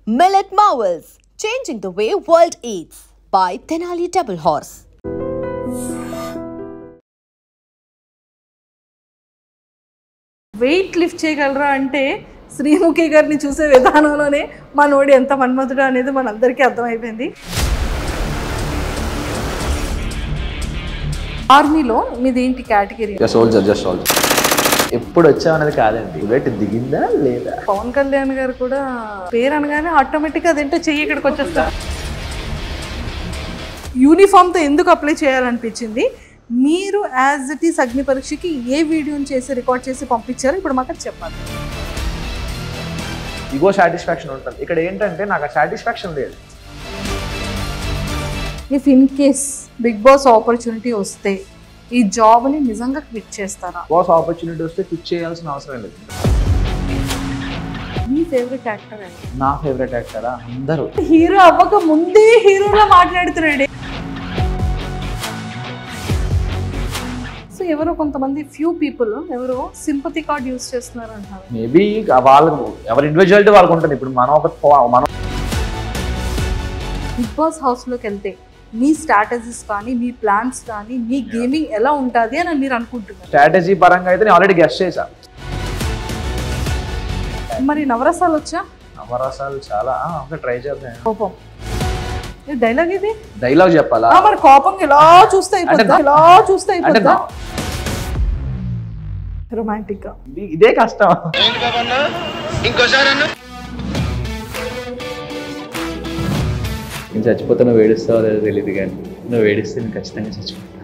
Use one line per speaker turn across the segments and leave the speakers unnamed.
Millet Marvels, changing the way world eats by Tenali Double Horse.
Weight lift చేయగలరా అంటే శ్రీముఖి గారిని చూసే విధానంలోనే మనోడు ఎంత మన్మధుడు అనేది మనందరికీ అర్థమైపోయింది. ఆర్మీలో మీది ఏంటి కేటగిరీ?
Soldier, just soldier. ఎప్పుడు వచ్చామనేది కాదండి, బుల్లెట్ దిగిందా లేదా.
పవన్ కళ్యాణ్ గారు కూడా పేరు అనగానే ఆటోమేటిక్గా అదేంటో చెయ్యి ఇక్కడికి వచ్చేస్తా. యూనిఫామ్తో ఎందుకు అప్లై చేయాలనిపించింది? మీరు యాజ్ ఇట్ ఈస్ అగ్ని పరీక్షకి ఏ వీడియోని చేసి రికార్డ్ చేసి పంపించారో ఇప్పుడు మాకు చెప్పాలి.
ఇగో సాటిస్ఫాక్షన్ ఉంటుంది. ఇక్కడ ఏంటంటే నాకు ఆ సాటిస్ఫాక్షన్ లేదు.
If in case Bigg Boss opportunity వస్తే ఈ జాబ్ని నిజంగా క్విట్ చేస్తారా?
బాస్ ఆపర్చునిటీ వస్తే క్విట్ చేయాల్సిన అవసరం లేదు.
మీ ఫేవరెట్ యాక్టర్ అండి?
నా ఫేవరెట్ యాక్టరా? అందరూ.
హీరో అవ్వక ముందే హీరోలా మాట్లాడుతున్నాడు. సో ఎవరో కొంతమంది ఫ్యూ పీపుల్ ఎవరో సింపతి కార్డ్ యూజ్ చేస్తున్నారు అంటారు.
మేబీ వాళ్ళకు ఎవరి ఇండివిజువాలిటీ వాళ్ళకు ఉంటుంది. ఇప్పుడు మనం
బిగ్ బాస్ హౌస్లోకి వెళ్తే మీ స్ట్రాటజీస్ కానీ మీ ప్లాన్స్ కానీ మీ గేమింగ్ ఎలా ఉంటుంది అని మీరు అనుకుంటున్నారు?
స్ట్రాటజీ పరంగా అయితే నేను ఆల్రెడీ గెస్ట్ చేశా.
మరి నవరసాలు వచ్చా?
నవరసాలు చాలా ట్రై చేద్దాం.
కోపం డైలాగ్ ఇది
డైలాగ్ చెప్పాలా?
మరి కోపం ఇలా చూస్తే అయిపోద్దా? ఇలా చూస్తే అయిపోద్దా? రొమాంటిక్ గా
ఇదే కష్టం. నేను చచ్చిపోతే నువ్వు ఏడుస్తావో లేదో తెలియదు, కానీ నువ్వు ఏడిస్తే నేను ఖచ్చితంగా చచ్చిపోతా.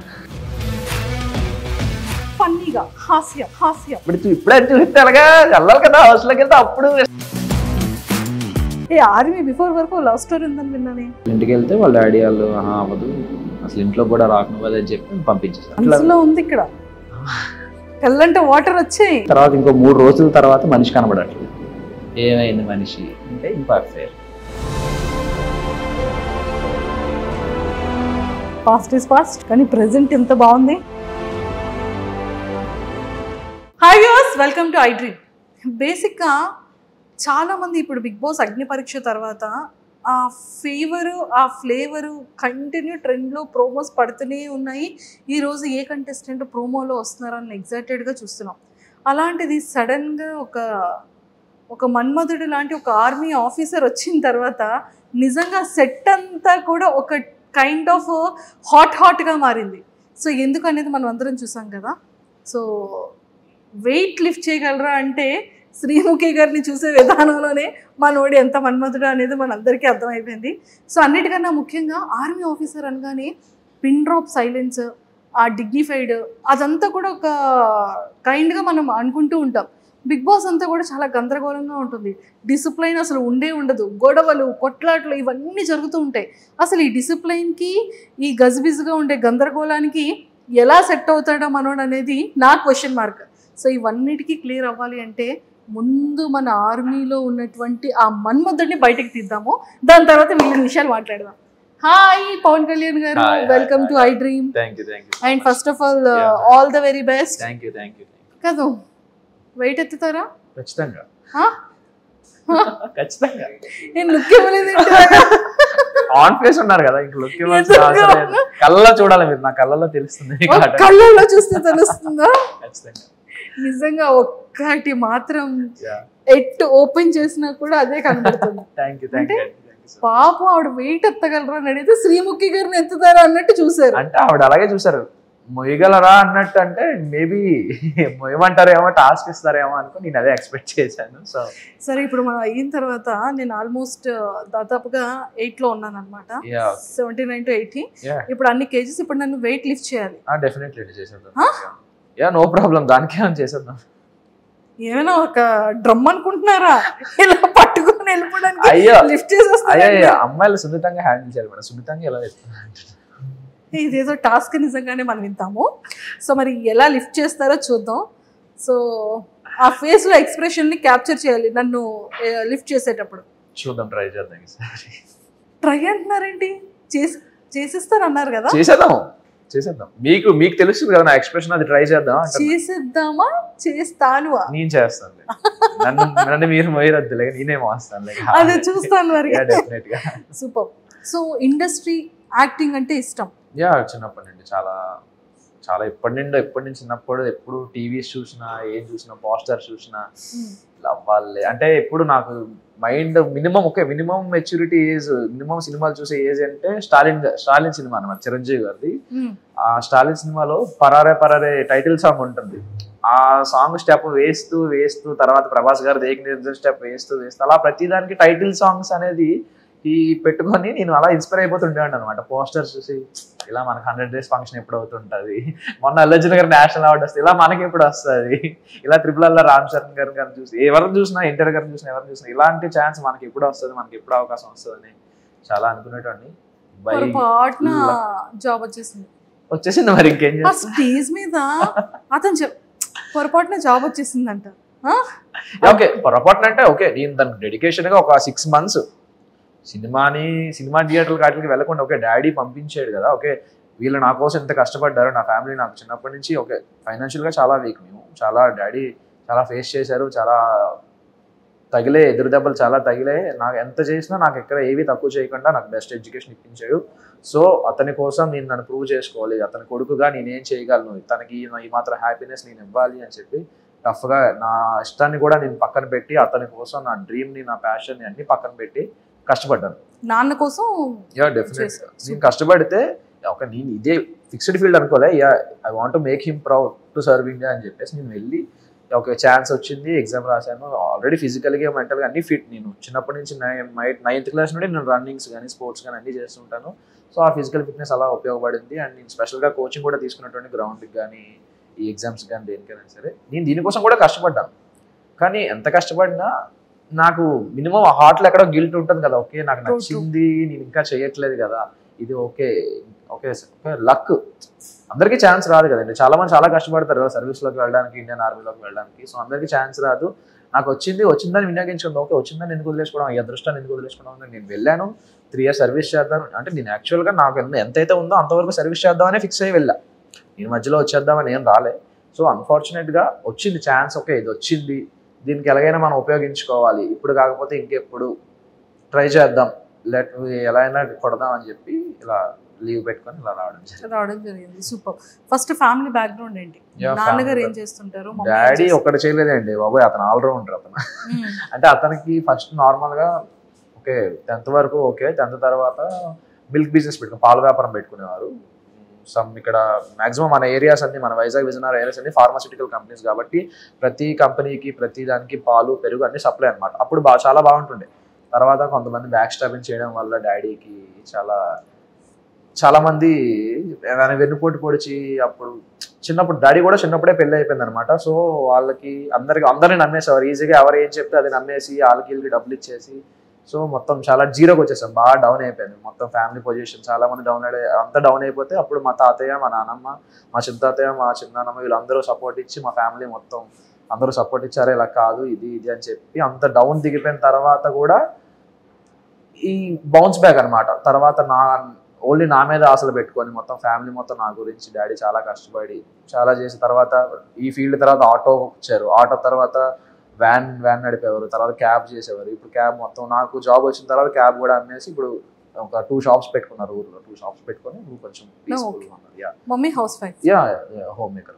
ఫన్నీగా హాస్యం హాస్యం.
ఇప్పుడే చూస్తే అలాగా వెళ్ళాలి కదా హౌస్లోకి వెళ్తే. అప్పుడు
ఏ ఆర్మీ బిఫోర్ వరకు లవ్ స్టోరీ ఉందని విన్నానే.
ఇంటికి వెళ్తే వాళ్ళ డాడీ వాళ్ళు అవ్వదు అసలు ఇంట్లో కూడా రాకనువ్వదు అని చెప్పి పంపించేసారు.
ఉంది ఇక్కడ కళ్ళంటే వాటర్ వచ్చాయి.
తర్వాత ఇంకో 3 రోజుల తర్వాత మనిషి కనబడట్లేదు. ఏమైంది మనిషి అంటే ఇంపర్ఫెక్ట్.
ఫాస్ట్ ఇస్ ఫాస్ట్ కానీ ప్రెజెంట్ ఎంత బాగుంది. Hi viewers, welcome to I dream. బేసిక్గా చాలామంది ఇప్పుడు బిగ్ బాస్ అగ్ని పరీక్ష తర్వాత ఆ ఫీవరు ఆ ఫ్లేవరు కంటిన్యూ ట్రెండ్లో ప్రోమోస్ పడుతూనే ఉన్నాయి. ఈరోజు ఏ కంటెస్టెంట్ ప్రోమోలో వస్తున్నారని ఎగ్జైటెడ్గా చూస్తున్నాం. అలాంటిది సడన్గా ఒక మన్మధుడు లాంటి ఒక ఆర్మీ ఆఫీసర్ వచ్చిన తర్వాత నిజంగా సెట్ అంతా కూడా ఒక కైండ్ ఆఫ్ హాట్గా మారింది. సో ఎందుకు అనేది మనం అందరం చూసాం కదా. సో వెయిట్ లిఫ్ట్ చేయగలరా అంటే శ్రీముఖి గారిని చూసే విధానంలోనే మనోడు ఎంత మన్మధుడు అనేది మనందరికీ అర్థమైపోయింది. సో అన్నిటికన్నా ముఖ్యంగా ఆర్మీ ఆఫీసర్ అనగానే పిన్ డ్రాప్ సైలెన్స్, ఆ డిగ్నిఫైడ్, అదంతా కూడా ఒక కైండ్గా మనం అనుకుంటూ ఉంటాం. బిగ్ బాస్ అంతా కూడా చాలా గందరగోళంగా ఉంటుంది. డిసిప్లైన్ అసలు ఉండదు. గొడవలు, కొట్లాట్లు ఇవన్నీ జరుగుతూ ఉంటాయి. అసలు ఈ డిసిప్లైన్కి ఈ గజిబిజిగా ఉండే గందరగోళానికి ఎలా సెట్ అవుతాడో మనోడు అనేది నా క్వశ్చన్ మార్క్. సో ఇవన్నిటికీ క్లియర్ అవ్వాలి అంటే ముందు మన ఆర్మీలో ఉన్నటువంటి ఆ మన్మధుడిని బయటకు తీద్దాము. దాని తర్వాత మిగిలిన విషయాలు మాట్లాడదాం. హాయ్ పవన్ కళ్యాణ్ గారు, welcome to I dream. And first of all the very best. కదా వెయిట్ ఎత్తుతారా?
ఖచ్చితంగా.
నేను లుక్ ఇవ్వలేదు.
ఆన్ ఫేస్ ఉన్నారు కదా, ఇంక లుక్ ఇవ్వాల్సిన కళ్ళలో చూడాలి. మీరు నా కళ్ళలో తెలుస్తుంది.
కళ్ళలో చూస్తే తెలుస్తుందా? నిజంగా ఒక్కటి మాత్రం ఎట్ ఓపెన్ చేసినా కూడా అదే కనబడుతుంది. అంటే పాపం ఆవిడ వెయిట్ ఎత్తగలరా అని అడిగితే శ్రీముఖి గారిని ఎత్తుతారా అన్నట్టు చూసారు.
అంటే ఆవిడ అలాగే చూసారు. మొయ్యగలరా అన్నట్టు అంటే మేబీ మొయ్యమంటారేమో, టాస్క్ ఇస్తారేమో అనుకో నేను అదే ఎక్స్పెక్ట్ చేశాను. సో
సరే, ఇప్పుడు మనం అయిన తర్వాత నేను ఆల్మోస్ట్ దాదాపుగా 8లో ఉన్నాను అనమాట. 79 to 80. ఇప్పుడు అన్ని కేజెస్. ఇప్పుడు నన్ను వెయిట్ లిఫ్ట్ చేయాలి.
డెఫినెట్లీ చేసేద్దాం. నో ప్రాబ్లం, దానికి ఏమైనా చేసేద్దాం.
ఏమైనా ఒక డ్రమ్ అనుకుంటున్నారా ఇలా పట్టుకుని వెళ్ళిపోవడానికి? లిఫ్ట్ చేసేస్తాను.
అమ్మాయిలు సున్నితంగా హ్యాండిల్ చేయాలి మేడం. సున్నితంగా ఎలా
ఇదేదో టాస్క్ నిజంగానే మనం వింటాము. సో మరి ఎలా లిఫ్ట్ చేస్తారో చూద్దాం. సో ఆ ఫేస్లో ఎక్స్ప్రెషన్ని క్యాప్చర్ చేయాలి నన్ను లిఫ్ట్ చేసేటప్పుడు.
చూద్దాం, ట్రై చేద్దాం.
ట్రై అంటున్నారేంటి? చేసిస్తారు అన్నారు కదా.
చేసేద్దాం. చేసేద్దాం. మీకు తెలుస్తుంది కదా నా ఎక్స్ప్రెషన్, అది ట్రై చేద్దాం.
చేసేద్దామా చేస్తాను
నేను చేస్తాను, నన్ను మీరు మొయ్యరద్దులే, నేనే మోస్తాను.
అదే చూస్తాను మరి.
డెఫినెట్ గా.
సూపర్. సో ఇండస్ట్రీ యాక్టింగ్ అంటే ఇష్టం?
యా, చిన్నప్పటి నుండి చాలా చాలా ఎప్పటి నుంచి చిన్నప్పుడు ఎప్పుడు టీవీస్ చూసినా, ఏం చూసినా, పోస్టర్ చూసినా అవ్వాలి అంటే ఎప్పుడు నాకు mind minimum maturity age, minimum సినిమాలు చూసే ఏజ్ అంటే స్టాలిన్ సినిమా అన్నమాట, చిరంజీవి గారిది. ఆ స్టాలిన్ సినిమాలో పరారే టైటిల్ సాంగ్ ఉంటుంది. ఆ సాంగ్ స్టెప్ వేస్తూ తర్వాత ప్రభాస్ గారు ఏకనిర్జన స్టెప్ వేస్తూ అలా ప్రతిదానికి టైటిల్ సాంగ్స్ అనేది ఈ పెట్టుకొని నేను అలా ఇన్స్పైర్ అయిపోతుండేవాడిని అనమాట. పోస్టర్స్ చూసి ఇలా మనకు 100 days ఫంక్షన్ ఎప్పుడు అవుతుంటుంది, మొన్న అల్లర్జున్ గారు నేషనల్ అవార్డు వస్తే ఇలా మనకి ఎప్పుడు వస్తుంది, ఇలా ట్రిపుల్ రామ్ చరణ్ గారిని చూసి ఎవరిని చూసినా, ఎన్టీఆర్ గారిని చూసినా, ఎవరిని చూసినా ఇలాంటి ఛాన్స్ మనకి ఎప్పుడు వస్తుంది, మనకి ఎప్పుడు అవకాశం వస్తుందని చాలా అనుకునేటండి.
జాబ్
వచ్చేసింది. మరి ఇంకేం చేస్తా,
స్టేజ్ మీద అతను పొరపాటున జాబ్ వచ్చేసిందంట.
ఓకే, పొరపాటున అంటే ఓకే, నేను దానికి డెడికేషన్ గా ఒక 6 months సినిమా థియేటర్లు వాటికి వెళ్ళకుండా ఓకే డాడీ పంపించాడు కదా, ఓకే వీళ్ళు నా కోసం ఎంత కష్టపడ్డారు, నా ఫ్యామిలీ నాకు చిన్నప్పటి నుంచి ఓకే ఫైనాన్షియల్గా చాలా వీక్, మేము చాలా డాడీ చాలా ఫేస్ చేశారు, చాలా ఎదురు దెబ్బలు చాలా తగిలే, నాకు ఎంత చేసినా నాకు ఎక్కడ ఏవి తక్కువ చేయకుండా నాకు బెస్ట్ ఎడ్యుకేషన్ ఇప్పించాడు. సో అతని కోసం నేను నన్ను ప్రూవ్ చేసుకోవాలి, అతని కొడుకుగా నేనేం చేయగలను, తనకి ఈ మాత్రం హ్యాపీనెస్ నేను ఇవ్వాలి అని చెప్పి టఫ్గా నా ఇష్టాన్ని కూడా నేను పక్కన పెట్టి అతని కోసం నా డ్రీమ్ని, నా ప్యాషన్ని అన్ని పక్కన పెట్టి కష్టపడ్డాను
నాన్న కోసం.
డెఫినెట్ నేను కష్టపడితే ఒక నేను ఇదే ఫిక్స్డ్ ఫీల్డ్ అనుకోలే, I want make him proud to serve India అని చెప్పేసి నేను వెళ్ళి ఒక ఛాన్స్ వచ్చింది, ఎగ్జామ్ రాశాను. ఆల్రెడీ ఫిజికల్గా మెంటల్గా అన్ని ఫిట్. నేను చిన్నప్పటి నుంచి 9th class నుండి నేను రన్నింగ్స్ కానీ స్పోర్ట్స్ కానీ అన్ని చేస్తుంటాను. సో ఆ ఫిజికల్ ఫిట్నెస్ అలా ఉపయోగపడింది. అండ్ నేను స్పెషల్గా కోచింగ్ కూడా తీసుకున్నటువంటి గ్రౌండ్కి కానీ ఈ ఎగ్జామ్స్ కానీ దేనికైనా సరే నేను దీనికోసం కూడా కష్టపడ్డాను. కానీ ఎంత కష్టపడినా నాకు మినిమం హార్ట్లో ఎక్కడో గిల్ట్ ఉంటుంది కదా, ఓకే నాకు నచ్చింది నేను ఇంకా చేయట్లేదు కదా, ఇది ఓకే లక్, అందరికీ ఛాన్స్ రాదు కదండి. చాలా మంది చాలా కష్టపడతారు కదా సర్వీస్లోకి వెళ్ళడానికి, ఇండియన్ ఆర్మీలోకి వెళ్ళడానికి. సో అందరికీ ఛాన్స్ రాదు. నాకు వచ్చిందని వినియోగించుకుంది, ఓకే వచ్చిందని ఎందుకు వదిలేసుకోవడం, ఈ అదృష్టాన్ని ఎందుకు వదిలేసుకోవడం. నేను వెళ్ళాను, 3 years సర్వీస్ చేద్దాం అంటే నేను యాక్చువల్గా నాకు ఎంతైతే ఉందో అంతవరకు సర్వీస్ చేద్దామనే ఫిక్స్ అయ్యి వెళ్ళా. నేను మధ్యలో వచ్చేద్దామని ఏం రాలే. సో అన్ఫార్చునేట్గా వచ్చింది ఛాన్స్, ఓకే ఇది వచ్చింది, దీనికి ఎలాగైనా మనం ఉపయోగించుకోవాలి, ఇప్పుడు కాకపోతే ఇంకెప్పుడు ట్రై చేద్దాం, ఎలా అయినా కొడదాం అని చెప్పి ఇలా లీవ్ పెట్టుకొని ఇలా
రావడం జరిగింది. సూపర్. ఫస్ట్ ఫ్యామిలీ బ్యాక్గ్రౌండ్ ఏంటి? నాన్నగారు ఏం చేస్తుంటారు?
డాడీ ఒకటి చేయలేదండి బాబోయ్, అతను ఆల్రౌండర్ అతను. అంటే అతనికి ఫస్ట్ నార్మల్గా ఓకే 10th వరకు ఓకే, 10th తర్వాత మిల్క్ బిజినెస్ పెట్టుకుని పాల వ్యాపారం పెట్టుకునేవారు. ఇక్కడ మాక్సిమం మన ఏరియాస్ అన్ని, మన వైజాగ్ విజయనగరం ఏరియాస్ అన్ని ఫార్మాస్యూటికల్ కంపెనీస్ కాబట్టి ప్రతి కంపెనీకి ప్రతి దానికి పాలు పెరుగు అన్ని సప్లై అనమాట. అప్పుడు చాలా బాగుంటుండే. తర్వాత కొంతమంది బ్యాక్ స్టాపింగ్ చేయడం వల్ల డాడీకి చాలా మంది వెన్నుపోటు పొడిచి, అప్పుడు డాడీ కూడా చిన్నప్పుడే పెళ్ళి అయిపోయింది అనమాట. సో వాళ్ళకి అందరిని నమ్మేసేవారు ఈజీగా, ఎవరు ఏం చెప్తే అది నమ్మేసి వీళ్ళకి డబ్బులు ఇచ్చేసి, సో మొత్తం చాలా జీరోకి వచ్చేసాం, బాగా డౌన్ అయిపోయింది మొత్తం ఫ్యామిలీ పొజిషన్. చాలా మంది డౌన్ అయిపోతే అప్పుడు మా తాతయ్య, మా నాన్నమ్మ, మా చిన్న తాతయ్య, మా చిన్నమ్మ వీళ్ళందరూ సపోర్ట్ ఇచ్చి, మా ఫ్యామిలీ మొత్తం అందరూ సపోర్ట్ ఇచ్చారు, ఇలా కాదు ఇది అని చెప్పి అంత డౌన్ దిగిపోయిన తర్వాత కూడా ఈ బౌన్స్ బ్యాక్ అనమాట. తర్వాత ఓన్లీ నా మీద ఆశలు పెట్టుకొని మొత్తం ఫ్యామిలీ మొత్తం నా గురించి డాడీ చాలా కష్టపడి చాలా చేసిన తర్వాత ఈ ఫీల్డ్ తర్వాత ఆటో వచ్చారు, ఆటో తర్వాత వ్యాన్ నడిపేవారు, తర్వాత క్యాబ్ చేసేవారు. ఇప్పుడు క్యాబ్ మొత్తం నాకు జాబ్ వచ్చిన తర్వాత క్యాబ్ కూడా అమ్మేసి ఇప్పుడు ఒక 2 shops పెట్టుకున్నారు ఊర్లో. 2 shops పెట్టుకొని కొంచెం పీస్ఫుల్గా ఉన్నారు.
Mummy house wife?
Home maker.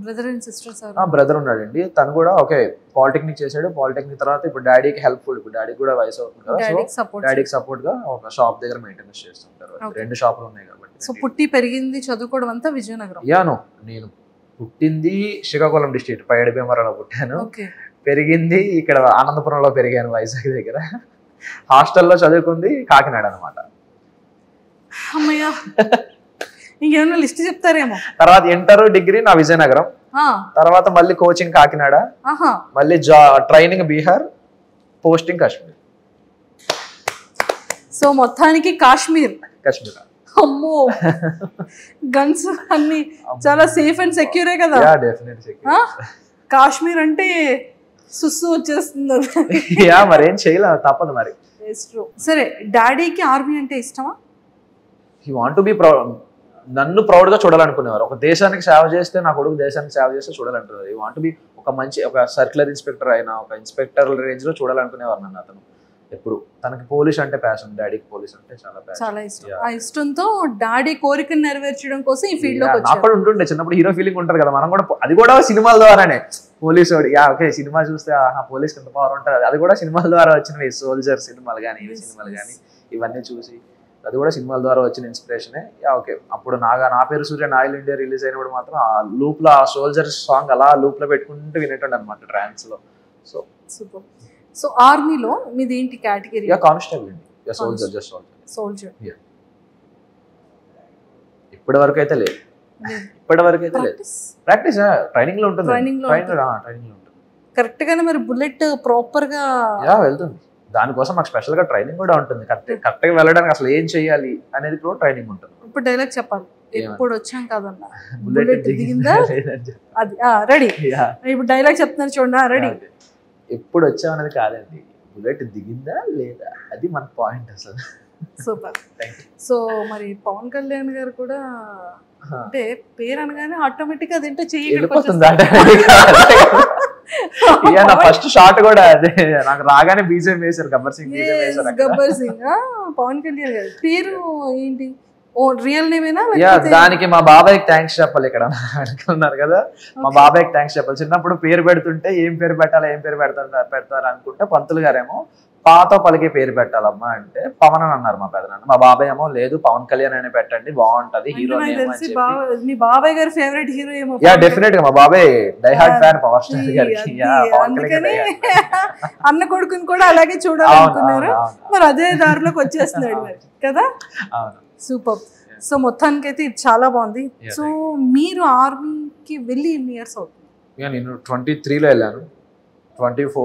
Brother and sisters?
Brother ఉన్నాడండి, తను కూడా ఓకే పాలిటెక్నిక్ చేశాడు. పాలిటెక్నిక్ తర్వాత ఇప్పుడు డాడీకి హెల్ప్ఫుల్, ఇప్పుడు డాడీకి కూడా వయసు అవుతుంది కదా, సో డాడీకి సపోర్ట్ గా ఒక షాప్ దగ్గర మెయింటెనెన్స్ చేస్తుంటారు. 2 షాపులు ఉన్నాయి కాబట్టి.
సో పుట్టి పెరిగింది చదువుకోవడం అంతా విజయనగరం?
నేను పుట్టింది శ్రీకాకుళం డిస్ట్రిక్ట్ పైడి భీమవరంలో పుట్టాను. పెరిగింది ఇక్కడ ఆనందపురంలో పెరిగాను, వైజాగ్ దగ్గర. హాస్టల్లో చదువుకుంది కాకినాడ అనమాట.
అమ్మయ్యా, ఇంకేమన్నా లిస్ట్ చెప్తారేమో.
తర్వాత ఇంటర్ డిగ్రీ నా విజయనగరం, తర్వాత మళ్ళీ కోచింగ్ కాకినాడ, మళ్ళీ training Bihar, posting Kashmir.
So మొత్తానికి కాశ్మీర్. అమ్మో, గన్స్ అన్ని చాలా సేఫ్ అండ్ సెక్యూరే కదా? కాశ్మీర్ అంటే సుస్సు వచ్చేస్తుంది.
మరేం చేయలేదు, తప్పదు మరి.
సరే, డాడీకి ఆర్మీ అంటే ఇష్టమా?
He want to be proud. నన్ను ప్రౌడ్ గా చూడాలనుకునేవారు. ఒక దేశానికి సేవ చేస్తే నా కొడుకు దేశానికి సేవ చేస్తే చూడాలంటున్నారు. యూ వాంట్ బి ఒక మంచి ఒక సర్క్యులర్ ఇన్స్పెక్టర్ అయినా ఒక ఇన్స్పెక్టర్ రేంజ్ లో చూడాలనుకునేవారు నన్ను అతను. ఎప్పుడు తనకి పోలీస్ అంటే ప్యాషన్, డాడీకి పోలీస్ అంటే చాలా ప్యాషన్,
చాలా ఇష్టం. ఆ ఇష్టంతో డాడీ కోరికను నెరవేర్చడం కోసం ఈ ఫీల్డ్ లోకి
నాకు
వచ్చారు.
కూడా ఉంటుండే చిన్నప్పుడు హీరో ఫీలింగ్ ఉంటుంది కదా, మనం కూడా అది కూడా సినిమాల ద్వారానే పోలీసు వాడు ఓకే సినిమా చూస్తే పోలీస్ ఎంత పవర్ ఉంటుంది, అది కూడా సినిమాల ద్వారా వచ్చినవి. సోల్జర్ సినిమాలు కానీ ఇవి సినిమాలు కానీ ఇవన్నీ చూసి అది కూడా సినిమాల ద్వారా వచ్చిన ఇన్స్పిరేషనే. ఓకే అప్పుడు నా పేరు సూర్య ఆయిల్ ఇండియా రిలీజ్ అయినప్పుడు మాత్రం ఆ లూప్ లో ఆ సోల్జర్ సాంగ్ అలా లూప్ లో పెట్టుకుంటూ వినేటండి అనమాట ట్రాన్స్ లో. So
super. సో ఆర్మీలో మీది ఏంటి కేటగిరీ?
కానిస్టేబుల్ అండి, సోల్జర్, జస్ట్
సోల్జర్.
ఇప్పటి వరకు అయితే లేదు, ఇప్పటి వరకు అయితే లేదు. ప్రాక్టీస్ ట్రైనింగ్ లో ఉంటుంది, ట్రైనింగ్ లో ఉంటుంది
కరెక్ట్ గానే. మరి బుల్లెట్ ప్రాపర్ గా
వెళ్తుంది, దానికోసం మాకు స్పెషల్ గా ట్రైనింగ్ కూడా ఉంటుంది. కరెక్ట్ గా వెళ్ళడానికి అసలు ఏం చేయాలి అనేది కూడా ట్రైనింగ్ ఉంటుంది.
ఇప్పుడు డైలాగ్ చెప్పాలి, ఎప్పుడు వచ్చాం కదన్నా బుల్లెట్ దిగిందా అది రెడీ. ఇప్పుడు డైలాగ్ చెప్తున్నారు చూడండి, రెడీ.
ఎప్పుడు వచ్చాం అనేది కాదండి, బుల్లెట్ దిగిందా లేదా, అది మన పాయింట్ అసలు.
సూపర్. సో మరి పవన్ కళ్యాణ్ గారు కూడా అంటే పేరు అనగానే ఆటోమేటిక్ అది ఏంటో
ఫస్ట్ షాట్ కూడా అదే, నాకు రాగానే బీజేపీ వేశారు, గబ్బర్ సింగ్
గబ్బర్ సింగ్. పవన్ కళ్యాణ్ గారు పేరు ఏంటి, రియల్ నేమేనా?
దానికి మా బాబాయ్కి థ్యాంక్స్ చెప్పాలి. ఇక్కడ అనుకున్నారు కదా, మా బాబాయ్కి థ్యాంక్స్ చెప్పాలి. చిన్నప్పుడు పేరు పెడుతుంటే ఏం పేరు పెట్టాలి, ఏం పేరు పెడతారు అనుకుంటే పంతులు గారేమో పాతో పలికే పేరు పెట్టాలమ్మా అంటే పవన్ అని అన్నారు మా పెదనాన్న. మా బాబాయ్ ఏమో లేదు పవన్ కళ్యాణ్ అని పెట్టండి బాగుంటది హీరో.
మీ బాబాయ్ గారి ఫేవరెట్ హీరో ఏమో?
డెఫినెట్ గా మా బాబాయ్ die hard fan power star గారికి.
అన్న కొడుకుని కూడా అలాగే చూడాలనుకున్నారు, మరి అదే దారిలోకి వచ్చేస్తున్నాడు కదా. సూపర్. సో మొత్తానికైతే ఇది చాలా బాగుంది. సో మీరు ఆర్మీకి వెళ్ళి ఎన్ని ఇయర్స్ అవుతుంది?
నేను 23లో వెళ్ళాను, 24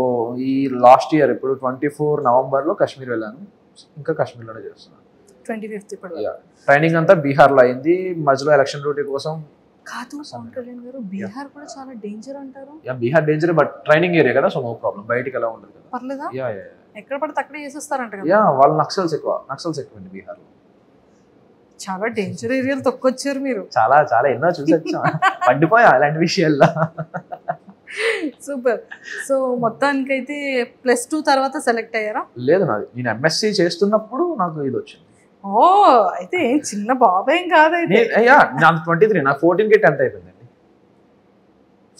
ఈ లాస్ట్ ఇయర్ ఇప్పుడు 24 నవంబర్లో కాశ్మీర్ వెళ్ళాను. ఇంకా కాశ్మీర్లోనే చేస్తున్నాను.
25
ట్రైనింగ్ అంతా బీహార్లో అయింది, మధ్యలో ఎలక్షన్ డ్యూటీ కోసం.
కాదు పవన్ కళ్యాణ్ గారు, బీహార్ కూడా చాలా డేంజర్ అంటారు.
Bihar danger, but training area కదా, సో నో ప్రాబ్లం, బయటికి ఎలా ఉండదు కదా.
పర్లేదా? ఎక్కడ పడితే అక్కడే చేసేస్తారంట కదా.
వాళ్ళు నక్సల్స్ ఎక్కువండి బీహార్లో.
చాలా డేంజర్ ఏరియాలు తొక్కొచ్చారు మీరు.
చాలా చాలా ఎన్నో చూసొచ్చా, పడిపోయా అలాంటి విషయాల్లో.
సూపర్. సో మొత్తానికైతే +2 తర్వాత సెలెక్ట్ అయ్యారా?
లేదు, నేను ఎంఎస్సీ చేస్తున్నప్పుడు నాకు ఇది వచ్చింది.
ఓ అయితే చిన్న బాబాయ్ ఏం కాదైతే.
నాకు 23, నాకు 14కి 10th అయిపోయిందండి.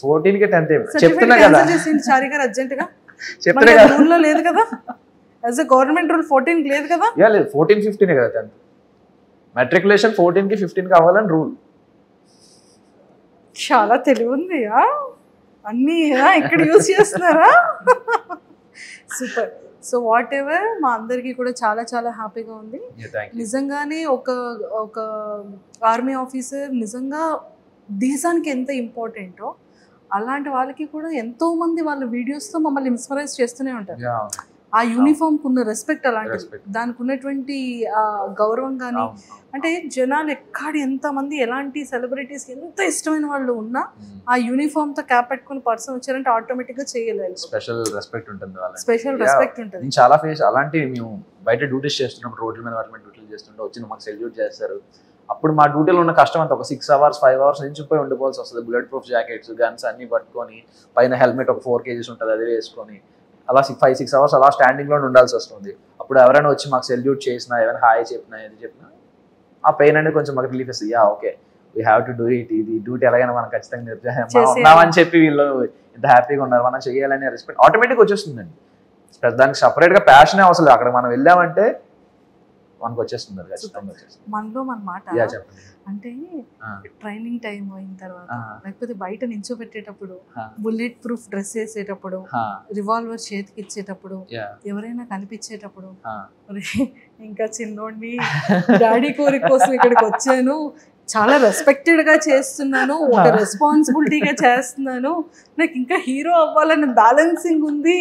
14కి 10th అయిపోయింది. చెప్తున్నా కదా
చారి గారు అర్జెంట్ గా,
చెప్తున్నా కదా
రూల్లో లేదు కదా, యాజ్ ఎ గవర్నమెంట్ రూల్ 14కి లేదు కదా.
లేదు 14, 15 కదా 10th. మెట్రికులేషన్ 14కి 15కి అవ్వాలని రూల్.
చాలా తెలివి ఉంది అన్నీ ఇక్కడ యూజ్ చేస్తున్నారా? సూపర్. సో వాట్ ఎవర్, మా అందరికీ కూడా చాలా చాలా హ్యాపీగా ఉంది. నిజంగానే ఒక ఆర్మీ ఆఫీసర్ నిజంగా దేశానికి ఎంత ఇంపార్టెంటో అలాంటి వాళ్ళకి కూడా ఎంతో మంది వాళ్ళ వీడియోస్తో మమ్మల్ని ఇన్స్పైరైజ్ చేస్తూనే ఉంటారు. ఆ యూనిఫామ్ కు ఉన్న రెస్పెక్ట్ అలాంటిది, దానికి ఉన్నటువంటి గౌరవం కానీ, అంటే జనాలు ఎంతమంది ఎలాంటి సెలబ్రిటీస్ ఎంత ఇష్టమైన వాళ్ళు ఉన్నా ఆ యూనిఫామ్ తో క్యాప్ పెట్టుకుని పర్సన్ వచ్చారంటే ఆటోమేటిక్ గా చేయలేదు.
స్పెషల్ రెస్పెక్ట్ ఉంటుంది,
స్పెషల్ రెస్పెక్ట్ ఉంటుంది.
చాలా ఫేస్ అలాంటి మేము బయట డ్యూటీస్ చేస్తున్నప్పుడు, రోడ్ల మీద వాటి మీద డ్యూటీలు చేస్తుంటే వచ్చి మాకు సెల్యూట్ చేస్తారు. అప్పుడు మా డ్యూటీలో ఉన్న కష్టం అంతా ఒక 6 hours 5 hours నించిపోయి ఉండిపోవాల్సి వస్తుంది. బుల్లెట్ ప్రూఫ్ జాకెట్స్, గన్స్ అన్ని పట్టుకొని, పైన హెల్మెట్ ఒక 4 kgs ఉంటుంది అది వేసుకొని, అలా 5-6 hours అలా స్టాండింగ్ లో ఉండాల్సి వస్తుంది. అప్పుడు ఎవరైనా వచ్చి మాకు సెల్యూట్ చేసినా, ఎవరైనా హాయ్ చెప్పినా, ఏది చెప్పినా ఆ పెయిన్ అనేది కొంచెం మాకు రిలీఫ్ ఇస్తుంది. Okay we have to do it, ఇది డ్యూటీ ఎలాగైనా మనం ఖచ్చితంగా ఉన్నామని చెప్పి వీళ్ళు ఇంత హ్యాపీగా ఉన్నారు, మనం చేయాలనే రెస్పెక్ట్ ఆటోమేటిక్ వచ్చేస్తుందండి. దానికి సపరేట్ గా ప్యాషనే అవసరం. అక్కడ మనం వెళ్ళామంటే మనకు వచ్చేస్తుంది,
మనలో మన మాట. అంటే ట్రైనింగ్ టైం అయిన తర్వాత, లేకపోతే బయట నించోబెట్టేటప్పుడు, బుల్లెట్ ప్రూఫ్ డ్రెస్ వేసేటప్పుడు, రివాల్వర్ చేతికి ఇచ్చేటప్పుడు, ఎవరైనా కనిపించేటప్పుడు, ఇంకా చిన్నోడిని డాడీ కోరిక కోసం ఇక్కడికి వచ్చాను, చాలా రెస్పెక్టెడ్ గా చేస్తున్నాను, ఒక రెస్పాన్సిబిలిటీగా చేస్తున్నాను, నాకు ఇంకా హీరో అవ్వాలని బ్యాలెన్సింగ్ ఉంది,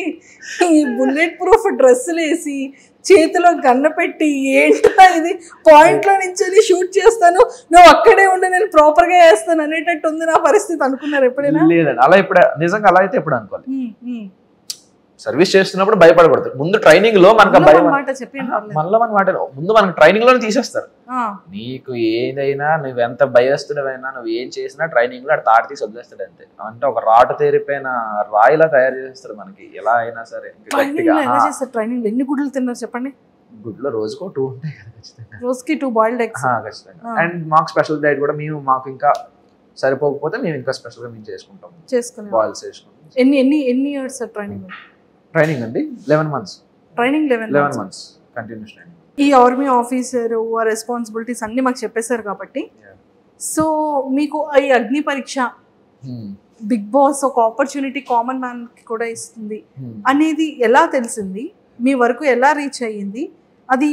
ఈ బుల్లెట్ ప్రూఫ్ డ్రెస్సులు వేసి చేతిలో గన్న పెట్టి ఏంటో ఇది పాయింట్ లో నుంచి షూట్ చేస్తాను, నువ్వు అక్కడే ఉండి నేను ప్రాపర్ గా చేస్తాను అనేటట్టు ఉంది నా పరిస్థితి అనుకున్నారు ఎప్పుడైనా?
లేదండి, అలా ఇప్పుడు నిజంగా అలా అయితే ఎప్పుడు అనుకోవాలి. సర్వీస్ చేస్తున్నప్పుడు భయపడకూడదు. ముందు ట్రైనింగ్ లో మనకు భయం మళ్ళీ మన మాట ముందు మనకు ట్రైనింగ్ లోనే తీసేస్తారు. నీకు ఏదైనా నువ్వు ఎంత భయస్తుడమైనా నువ్వు ఏం చేసినా ట్రైనింగ్ లో తాటి తీసి వదిలేస్తాడు అంతే. అంటే ఒక రాటు తేరిపోయిన రాయిలా తయారు చేస్తారు మనకి ఎలా అయినా సరే.
ట్రైనింగ్ ఎన్ని గుడ్లు తిన్నారు చెప్పండి?
గుడ్లో రోజుకో 2 ఉంటాయి కదా ఖచ్చితంగా.
రోజుకి 2 బాయిల్డ్ ఎగ్స్
ఖచ్చితంగా. అండ్ మాకు స్పెషల్ డైట్ కూడా మాకు ఇంకా సరిపోకపోతే మేము ఇంకా స్పెషల్ గా మేము చేసుకుంటాం. బాయిల్స్ చేసుకుంటాం.
ఎన్ని ఇయర్స్
ట్రైనింగ్ అండి? 11 months.
Training
11 months continuous training.
ఈ ఆర్మీ ఆఫీసర్ రెస్పాన్సిబిలిటీస్ అన్ని మాకు చెప్పేశారు కాబట్టి, సో మీకు ఈ అగ్ని పరీక్ష బిగ్ బాస్ ఒక ఆపర్చునిటీ కామన్ మ్యాన్ కి కూడా ఇస్తుంది అనేది ఎలా తెలిసింది? మీ వరకు ఎలా రీచ్ అయ్యింది? అది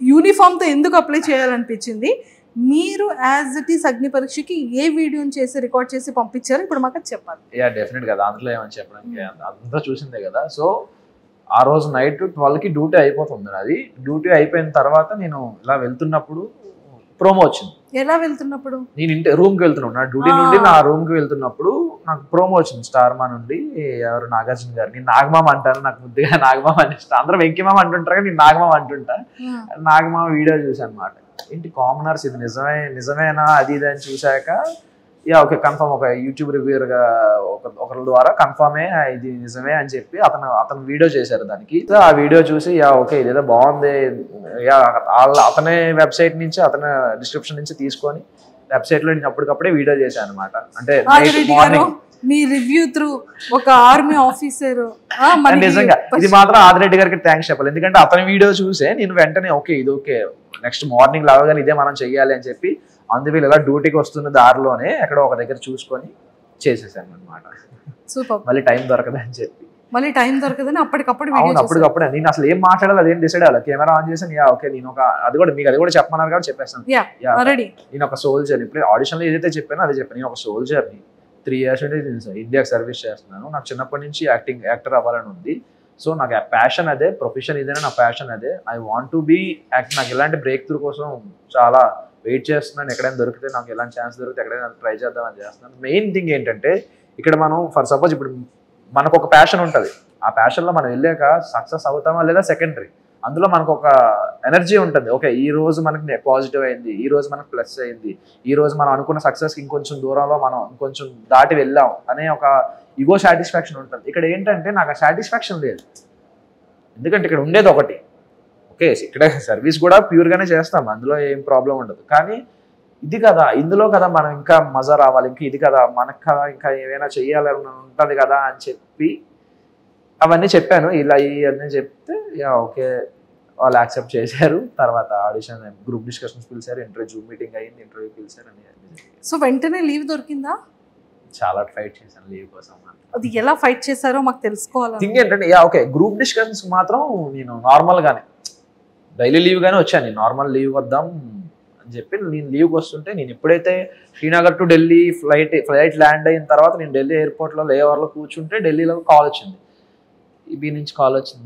యూనిఫామ్ తో ఎందుకు అప్లై చేయాలనిపించింది? మీరు యాజ్ ఇట్ ఈస్ అగ్ని పరీక్షకి ఏ వీడియోని చేసి రికార్డ్ చేసి పంపించారు ఇప్పుడు మాకు చెప్పాలి.
డెఫినెట్ కదా, అందులో ఏమని చెప్పడానికి అంతా చూసిందే కదా. సో ఆ రోజు నైట్ 12కి డ్యూటీ అయిపోతుంది. అది డ్యూటీ అయిపోయిన తర్వాత నేను ఇలా వెళ్తున్నప్పుడు ప్రోమో వచ్చింది.
ఎలా వెళ్తున్నప్పుడు?
నేను రూమ్కి వెళ్తున్నాను, నా డ్యూటీ నుండి నా రూమ్కి వెళ్తున్నప్పుడు నాకు ప్రోమో వచ్చింది స్టార్ మా నుండి. ఎవరు? నాగార్జున గారు. నేను నాగమామ అంటాను, నాకు ముద్దుగా నాగమామ అని ఇష్టం. అందరూ వెంకిమామ అంటుంటారు కానీ నేను నాగమామ అంటుంటా. నాగమామ వీడియో చూసాను అనమాట. ఏంటి కామనర్స్ ఇది నిజమేనా అది ఇది అని చూసాక ఓకే కన్ఫర్మ్, ఒక యూట్యూబ్ రివ్యూర్ గా ఒకరి ద్వారా కన్ఫర్మే ఇది నిజమే అని చెప్పి అతను వీడియో చేశారు దానికి. ఆ వీడియో చూసి ఓకే ఇదేదో బాగుంది, అతనే వెబ్సైట్ నుంచి అతని డిస్క్రిప్షన్ నుంచి తీసుకొని వెబ్సైట్ లో నేను అప్పటికప్పుడే వీడియో చేశాను అనమాట. అంటే మార్నింగ్
మీ రివ్యూ త్రూ ఒక ఆర్మీ ఆఫీసర్.
నిజంగా ఇది మాత్రం ఆదిరెడ్డి గారికి థ్యాంక్స్ చెప్పాలి. ఎందుకంటే అతని వీడియో చూసే నేను వెంటనే ఓకే ఇది ఓకే నెక్స్ట్ మార్నింగ్ లాగానే ఇదే మనం చెయ్యాలి అని చెప్పి అందువల్ల ఇలా డ్యూటీకి వస్తున్న దారిలోనే ఎక్కడో ఒక దగ్గర చూసుకొని చేసేసాను అనమాట.
సూపర్.
మళ్ళీ టైం దొరకదని చెప్పి
అప్పటికప్పుడే
నేను అసలు ఏం మాట్లాడాలి అదేం డిసైడ్ అవ్వాలి. కెమెరా ఆన్ చేసాను. ఓకే నేను అది కూడా చెప్పమన్నారు కాబట్టి చెప్పేస్తాను. నేను ఒక సోల్జర్. ఇప్పుడు ఆడిషన్ లో ఏదైతే చెప్పానో అదే చెప్పాను. నేను ఒక సోల్జర్ని 3 years ఇండియాకి సర్వీస్ చేస్తున్నాను. నాకు చిన్నప్పటి నుంచి యాక్టర్ అవ్వాలని ఉంది. సో నాకు ప్యాషన్ అదే, ప్రొఫెషన్ ఇదేనా నా ప్యాషన్ అదే. I want to be act. నాకు ఇలాంటి బ్రేక్ త్రూ కోసం చాలా వెయిట్ చేస్తున్నాను. ఎక్కడైనా దొరికితే నాకు ఎలాంటి ఛాన్స్ దొరికితే ఎక్కడైనా ట్రై చేద్దామని చేస్తున్నాను. మెయిన్ థింగ్ ఏంటంటే ఇక్కడ మనం ఫర్ సపోజ్ ఇప్పుడు మనకు ఒక ప్యాషన్ ఉంటుంది. ఆ ప్యాషన్లో మనం వెళ్ళాక సక్సెస్ అవుతామా లేదా సెకండరీ. అందులో మనకు ఒక ఎనర్జీ ఉంటుంది. ఓకే ఈ రోజు మనకి పాజిటివ్ అయింది, ఈ రోజు మనకు ప్లస్ అయింది, ఈ రోజు మనం అనుకున్న సక్సెస్కి ఇంకొంచెం దూరంలో మనం ఇంకొంచెం దాటి వెళ్ళాం అనే ఒక ఇగో సాటిస్ఫాక్షన్ ఉంటుంది. ఇక్కడ ఏంటంటే నాకు ఆ సాటిస్ఫాక్షన్ లేదు. ఎందుకంటే ఇక్కడ ఉండేది ఒకటి. ఓకే ఇక్కడ సర్వీస్ కూడా ప్యూర్గానే చేస్తాం, అందులో ఏం ప్రాబ్లం ఉండదు. కానీ ఇది కదా, ఇందులో కదా మనం ఇంకా మజా రావాలి, ఇంకా ఇది కదా మనకు కదా ఇంకా ఏమైనా చెయ్యాలని ఉంటుంది కదా అని చెప్పి అవన్నీ చెప్పాను. ఇలా ఇవన్నీ చెప్తే ఓకే వాళ్ళు యాక్సెప్ట్ చేశారు. తర్వాత ఆడిషన్ గ్రూప్ డిస్కషన్స్ పిలిచారు, ఇంటర్వ్యూ మీటింగ్ అయ్యింది, ఇంటర్వ్యూ పిలిచారు అని.
సో వెంటనే లీవ్ దొరికిందా?
చాలా ఫైట్ చేశాను లీవ్ కోసం.
అది ఎలా ఫైట్ చేశారో మాకు తెలుసుకోవాలి.
థింగ్ ఏంటంటే ఓకే గ్రూప్ డిస్కషన్స్ మాత్రం నేను నార్మల్ గానే డైలీ లీవ్ గానే వచ్చాను. నేను నార్మల్ లీవ్ వద్దాం అని చెప్పి నేను లీవ్కి వస్తుంటే నేను ఎప్పుడైతే Srinagar to Delhi flight land అయిన తర్వాత నేను ఢిల్లీ ఎయిర్పోర్ట్లో లేఓవర్లో కూర్చుంటే ఢిల్లీలో కాల్ వచ్చింది, ఈబీ నుంచి కాల్ వచ్చింది.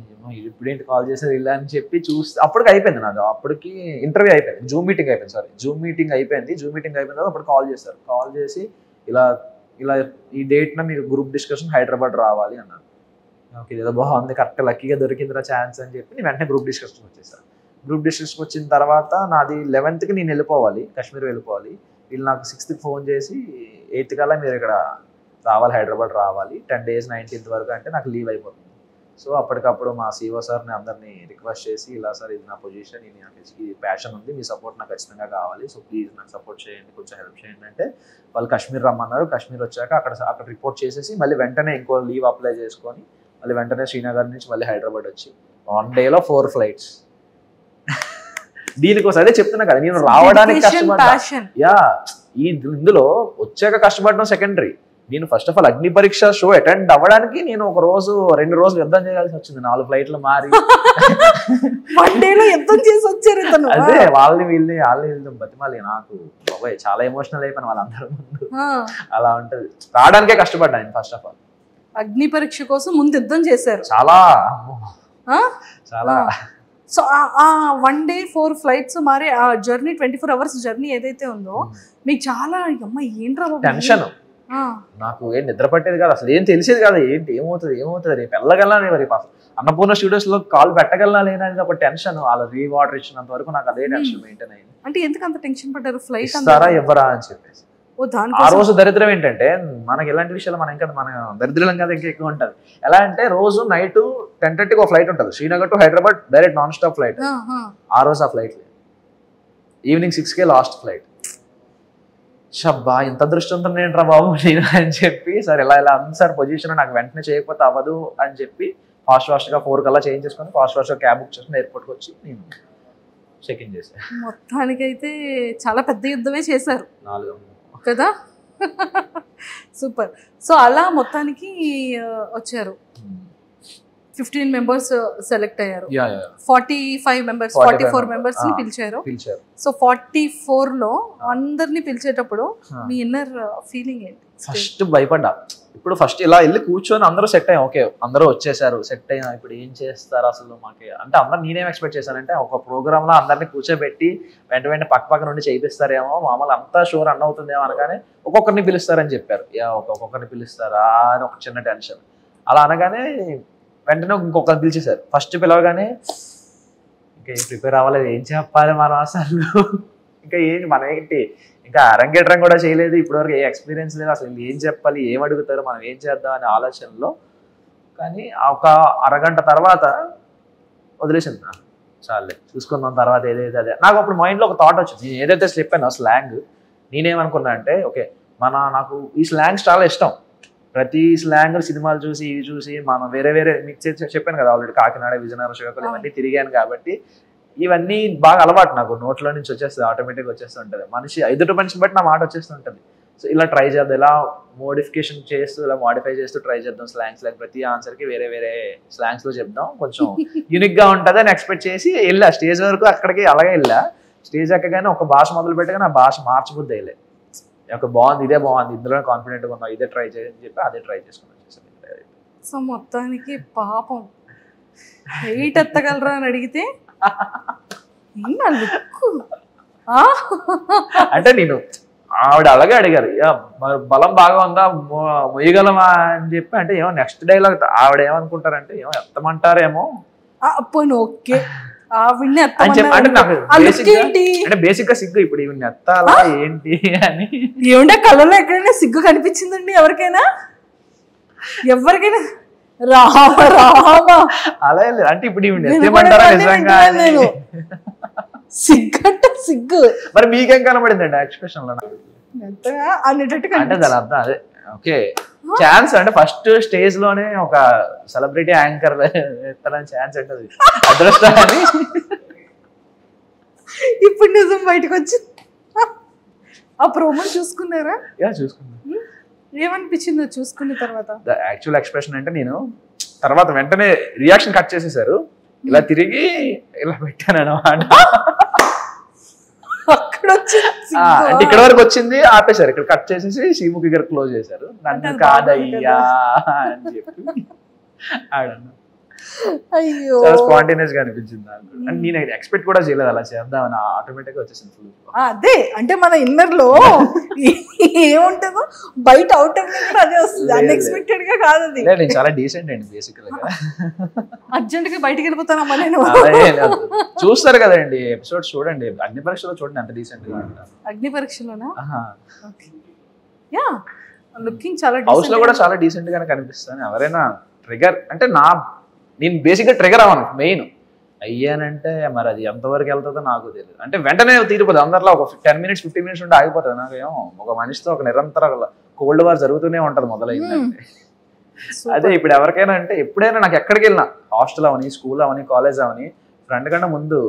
ఇప్పుడేంటి కాల్ చేశారు ఇలా అని చెప్పి చూస్తే అప్పటికి అయిపోయింది నాది. అప్పటికి ఇంటర్వ్యూ అయిపోయింది, జూమ్ మీటింగ్ అయిపోయింది. జూమ్ మీటింగ్ అయిపోయిన తర్వాత అప్పుడు కాల్ చేశారు. కాల్ చేసి ఇలా ఈ డేట్న మీరు గ్రూప్ డిస్కషన్ హైదరాబాద్ రావాలి అన్నారు. ఓకే ఏదో బాగుంది, కరెక్ట్ లక్కీగా దొరికిందిరా ఛాన్స్ అని చెప్పి నేను వెంటనే గ్రూప్ డిస్కషన్ వచ్చేసాను. గ్రూప్ డిస్కషన్ వచ్చిన తర్వాత నాది 11th నేను వెళ్ళిపోవాలి, కాశ్మీర్ వెళ్ళిపోవాలి. వీళ్ళు నాకు 6th ఫోన్ చేసి 8th కల్లా మీరు ఇక్కడ రావాలి, హైదరాబాద్ రావాలి, 10 days 19th వరకు అంటే నాకు లీవ్ అయిపోతుంది. సో అప్పటికప్పుడు మా సిఓ సార్ని అందరినీ రిక్వెస్ట్ చేసి ఇలా సార్ ఇది నా పొజిషన్, ఇది ప్యాషన్ ఉంది, మీ సపోర్ట్ నాకు ఖచ్చితంగా కావాలి, సో ప్లీజ్ నాకు సపోర్ట్ చేయండి, కొంచెం హెల్ప్ చేయండి అంటే వాళ్ళు కాశ్మీర్ రమ్మన్నారు. కాశ్మీర్ వచ్చాక అక్కడ రిపోర్ట్ చేసేసి మళ్ళీ వెంటనే ఇంకో లీవ్ అప్లై చేసుకొని మళ్ళీ వెంటనే శ్రీనగర్ నుంచి మళ్ళీ హైదరాబాద్ వచ్చి 1 day 4 flights. దీనికోసం అదే చెప్తున్నా కదా, నేను రావడానికి కష్టపడ్డా. ఇందులో వచ్చాక కష్టపడడం సెకండరీ. నేను ఫస్ట్ ఆఫ్ ఆల్ అగ్ని పరీక్ష షో అటెండ్ అవ్వడానికి నేను 1 రోజు 2 రోజులు యుద్ధం చేయాల్సి వచ్చింది. 4 flights మారి అదే వాళ్ళని బతిమాలి. నాకు బాబాయ్ చాలా ఎమోషనల్ అయిపోయిన వాళ్ళందరూ ముందు. అలా ఉంటది, రావడానికే కష్టపడ్డా నేను ఫస్ట్ ఆఫ్ ఆల్.
అగ్ని పరీక్ష కోసం ముందు యుద్ధం చేశారు
చాలా.
సో ఆ 1 day 4 flights మరి ఆ జర్నీ 24 hours జర్నీ ఏదైతే ఉందో మీకు చాలా అమ్మ ఏంట్రా
టెన్షన్. నాకు ఏం నిద్ర పట్టేది కాదు, అసలు ఏం తెలిసేది కాదు, ఏంటి ఏమవుతుంది రేపు వెళ్ళగలనా రేపు అసలు అన్నపూర్ణ స్టూడియోస్ లో కాల్ పెట్టగలనా లేనని ఒక టెన్షన్. వాళ్ళ రీవాటర్ ఇచ్చినంత వరకు నాకు అదే టెన్షన్ మెయింటైన్ అయింది.
అంటే ఎందుకు అంత టెన్షన్ పడ్డారు? ఫ్లైట్
ఇస్తారా ఇవ్వరా అని చెప్పేసి. ఆ రోజు దరిద్రం ఏంటంటే మనకి ఎలాంటి విషయాలు మనం ఇంకా మన దరిద్రం కదా ఇంకా ఎక్కువ ఉంటుంది. ఎలా అంటే రోజు నైట్ 10:30కి ఒక ఫ్లైట్ ఉంటుంది, Srinagar to Hyderabad direct non stop flight. ఆ రోజు ఆ ఫ్లైట్ లేదు, ఈవినింగ్ 6కే లాస్ట్ ఫ్లైట్. షబ్బా ఇంత దృష్టంతో ఏంట్రా బాబు నేను అని చెప్పి, సార్ ఇలా ఉంది సార్ పొజిషన్, నాకు వెంటనే చేయకపోతే అవ్వదు అని చెప్పి ఫాస్ట్గా 4 కల్లా చేంజ్ చేసుకొని ఫాస్ట్గా క్యాబ్ బుక్ చేసుకుని ఎయిర్పోర్ట్కి వచ్చి నేను చెక్ ఇన్ చేశాను.
మొత్తానికైతే చాలా పెద్ద యుద్ధమే చేశారు
4
కదా. సూపర్. సో అలా మొత్తానికి వచ్చారు, 15 members సెలెక్ట్ అయ్యారు. 45 members 44 members ని పిలిచారు. సో 44 లో అందరినీ పిలిచేటప్పుడు మీ ఇన్నర్ ఫీలింగ్ ఏంటి?
ఫస్ట్ భయపడ్డా. ఇప్పుడు ఫస్ట్ ఇలా వెళ్ళి కూర్చొని అందరూ సెట్ అయ్యాం, ఓకే అందరూ వచ్చేసారు, సెట్ అయినా ఇప్పుడు ఏం చేస్తారు అసలు మాకు అంటే అందరు నేనేం ఎక్స్పెక్ట్ చేశానంటే ఒక ప్రోగ్రామ్ లో అందరినీ కూర్చోబెట్టి వెంట పక్క నుండి చేయిస్తారేమో, మామూలు అంతా షో రన్ అవుతుందేమో అనగానే ఒక్కొక్కరిని పిలుస్తారని చెప్పారు. ఒక్కొక్కరిని పిలుస్తారా అని ఒక చిన్న టెన్షన్. అలా అనగానే వెంటనే ఇంకొకరిని పిలిచేశారు. ఫస్ట్ పిలవగానే ఇంకా ఏం ప్రిపేర్ అవ్వలేదు, ఏం చెప్పాలి మనం అసలు, ఇంకా ఏంటి మనం ఏంటి ఇంకా అరంగేట్రం కూడా చేయలేదు, ఇప్పటివరకు ఏ ఎక్స్పీరియన్స్ లేదు, అసలు ఏం చెప్పాలి, ఏం అడుగుతారు, మనం ఏం చేద్దాం అనే ఆలోచనలో. కానీ ఒక అరగంట తర్వాత వదిలేసింది, చాలే చూసుకుందాం తర్వాత ఏదైతే అదే. నాకు అప్పుడు మైండ్లో ఒక థాట్ వచ్చింది, నేను ఏదైతే చెప్పానో స్లాంగ్, నేనేమనుకున్నా అంటే ఓకే నాకు ఈ స్లాంగ్స్ చాలా ఇష్టం. ప్రతి స్లాంగ్ సినిమాలు చూసి ఇవి చూసి మనం వేరే మీకు చెప్పాను కదా ఆల్రెడీ, కాకినాడ విజయనగరం శ్రీకాకుళం ఇవన్నీ తిరిగాను కాబట్టి ఇవన్నీ బాగా అలవాటు, నాకు నోట్లో నుంచి వచ్చేస్తుంది, ఆటోమేటిక్గా వచ్చేస్తుంటుంది. ఎదుటి మనిషిని బట్టి నా మాట వచ్చేస్తుంటుంది. సో ఇలా ట్రై చేద్దాం, ఇలా మోడిఫికేషన్ చేస్తూ ఇలా మాడిఫై చేస్తూ ట్రై చేద్దాం స్లాంగ్స్. లైక్ ప్రతి ఆన్సర్కి వేరే స్లాంగ్స్లో చెప్దాం, కొంచెం యూనిక్గా ఉంటుంది అని ఎక్స్పెక్ట్ చేసి వెళ్ళా స్టేజ్ వరకు. అక్కడికి అలాగే వెళ్ళా, స్టేజ్ ఎక్కగానే ఒక భాష మొదలు పెట్టగానే ఆ భాష మార్చబుద్ది అయ్యలే. ఒక బాగుంది, ఇదే బాగుంది, ఇందులో కాన్ఫిడెంట్గా ఉన్నాం, ఇదే ట్రై చేయని చెప్పి అదే ట్రై చేసుకుని వచ్చేసాను.
సో మొత్తానికి పాపం వెయిట్ ఎత్తగలరా అని అడిగితే
అంటే నేను ఆవిడ అలాగే అడిగారు, బలం బాగా ఉందా మొయ్యగలమా అని చెప్పి. అంటే ఏమో నెక్స్ట్ డైలాగ్ ఆవిడ ఏమనుకుంటారంటే ఏమో ఎత్తమంటారేమో,
ఓకే
అంటే నాకు అంటే బేసిక్ గా సిగ్గు, ఇప్పుడు ఇవి ఎత్తాలా ఏంటి అని.
ఏమంటే కళ్ళలో ఎక్కడైనా సిగ్గు కనిపించిందండి ఎవరికైనా?
అలా లేదు, అంటే ఇప్పుడు ఇవి ఎత్తమంటారా నిజంగా
సిగ్గు
మరి మీకేం కనబడిందండి ఎక్స్ప్రెషన్ లో?
అంటే
దాని అర్థం అదే ఓకే ఛాన్స్ అంటే ఫస్ట్ స్టేజ్ లోనే ఒక సెలబ్రిటీ యాంకర్ ఎత్తడానికి ఛాన్స్ ఉంటుంది, అదృష్టం అని.
ఇప్పుడు నిజం బయటకు వచ్చి ఆ ప్రోమో చూసుకున్నారా?
చూసుకున్నా.
ఏమనిపించిందో చూసుకున్న తర్వాత?
యాక్చువల్ ఎక్స్ప్రెషన్ అంటే నేను తర్వాత వెంటనే రియాక్షన్ కట్ చేసేసారు, ఇలా తిరిగి ఇలా పెట్టాను అన్నమాట. అంటే ఇక్కడ వరకు వచ్చింది ఆపేశారు, ఇక్కడ కట్ చేసేసి శ్రీముఖి గారు క్లోజ్ చేశారు. నన్ను కాదయ్యా అని చెప్పి ఆడన్నా.
అయ్యో
స్పాంటేనియస్ గా అనిపించింది నాకు. అంటే నేను ఎక్స్పెక్ట్ కూడా చేయలేదు అలా చేద్దామని, ఆటోమేటిక్ గా వచ్చేసింది ఫుల్.
అదే అంటే మన ఇన్నర్ లో ఏముంటుందో బయట అవుటర్ కూడా అదే వస్తుంది, అన్ఎక్స్పెక్టెడ్ గా కాదు అది.
నేను చాలా డీసెంట్ అండి బేసికల్ గా.
అర్జెంట్ గా బయటకి వెళ్ళిపోతానమ్మా నేను.
చూస్తారు కదండి ఎపిసోడ్స్ చూడండి, అగ్ని పరీక్షలో చూడండి ఎంత డీసెంట్ గా ఉంటారు.
అగ్ని పరీక్షలోనా? యా లుకింగ్ చాలా
హౌస్ లో కూడా చాలా డీసెంట్ గానే కనిపిస్తాను. ఎవరైనా ట్రిగర్ అంటే నేను బేసిక్గా ట్రిగర్ అవ్వను, మెయిన్ అయ్యానంటే మరి అది ఎంతవరకు వెళ్తుందో నాకు తెలియదు. అంటే వెంటనే తీరిపోతుంది, అందరిలో ఒక 10 minutes 15 minutes ఉంటే ఆగిపోతుంది. నాకేమో ఒక మనిషితో ఒక నిరంతర కోల్డ్ వార్ జరుగుతూనే ఉంటుంది మొదలైందంటే. అదే ఇప్పుడు ఎవరికైనా అంటే ఎప్పుడైనా నాకు ఎక్కడికి వెళ్ళినా, హాస్టల్ అవని, స్కూల్ అవని, కాలేజ్ అవని, ఫ్రెండ్ కన్నా ముందు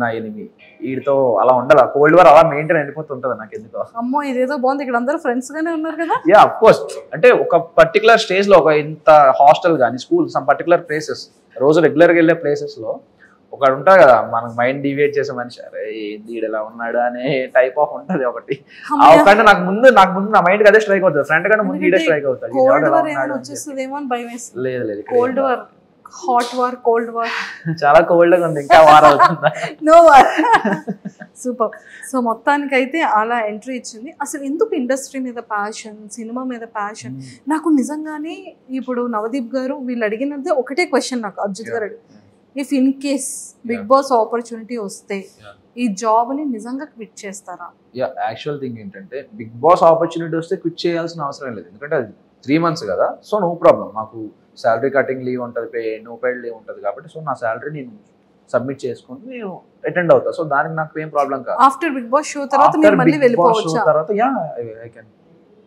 నా ఎనిమి వీడితో అలా ఉండాలి, కోల్డ్ వార్ అలా మెయింటైన్ అయిపోతుంటది నాకు ఎందుకో.
అమ్మో ఇదేదో బాగుంది, ఇక్కడ అందరూ ఫ్రెండ్స్ గానే ఉన్నారు కదా.
యా ఆఫ్ కోర్స్, అంటే ఒక పర్టికులర్ స్టేజ్ లో ఒక ఇంత హాస్టల్ కానీ స్కూల్ సమ్ పర్టికులర్ ప్లేసెస్ రోజు రెగ్యులర్ గా వెళ్ళే ప్లేసెస్ లో ఒకడు ఉంటాడు కదా మనకు మైండ్ డివియేట్ చేసే మనిషి, అరే ఏంది ఇలా ఉన్నాడు అనే టైప్ ఆఫ్ ఉంటది ఒకటి. ఒకటి నాకు ముందు నా మైండ్ అదే స్ట్రైక్ అవుతుంది, ఫ్రెండ్ కన్నా ముందు ఇదే స్ట్రైక్ అవుతాడు. లేదు లేదు
cold war, hot war, cold war
చాలా కోల్డ్ గా ఉంది, ఇంకా వార్ అవుతుందా?
No war. సూపర్. సో మొత్తానికైతే అలా ఎంట్రీ ఇచ్చింది. అసలు ఎందుకు ఇండస్ట్రీ మీద ప్యాషన్, సినిమా మీద ప్యాషన్? నాకు నిజంగానే ఇప్పుడు నవదీప్ గారు వీళ్ళు అడిగినది ఒకటే క్వశ్చన్ నాకు అర్జిత్ గారు if in case Bigg Boss opportunity వస్తే ఈ జాబ్ని నిజంగా క్విట్ చేస్తారా?
యాక్చువల్ థింగ్ ఏంటంటే బిగ్ బాస్ ఆపర్చునిటీ వస్తే క్విట్ చేయాల్సిన అవసరం లేదు, ఎందుకంటే అది 3 months కదా. సో నో ప్రాబ్లం, నాకు శాలరీ కటింగ్ లీవ్ ఉంటుంది, నో పెయిడ్ లీవ్ ఉంటుంది కాబట్టి సో నా శాలరీ నేను సబ్మిట్ చేసుకుని నేను అటెండ్ అవుతా. సో దానికి నాకు ఏం ప్రాబ్లం కాదు.
ఆఫ్టర్ బిగ్ బాస్ షో తర్వాత మీరు మళ్ళీ వెళ్ళిపోవచ్చు
తర్వాత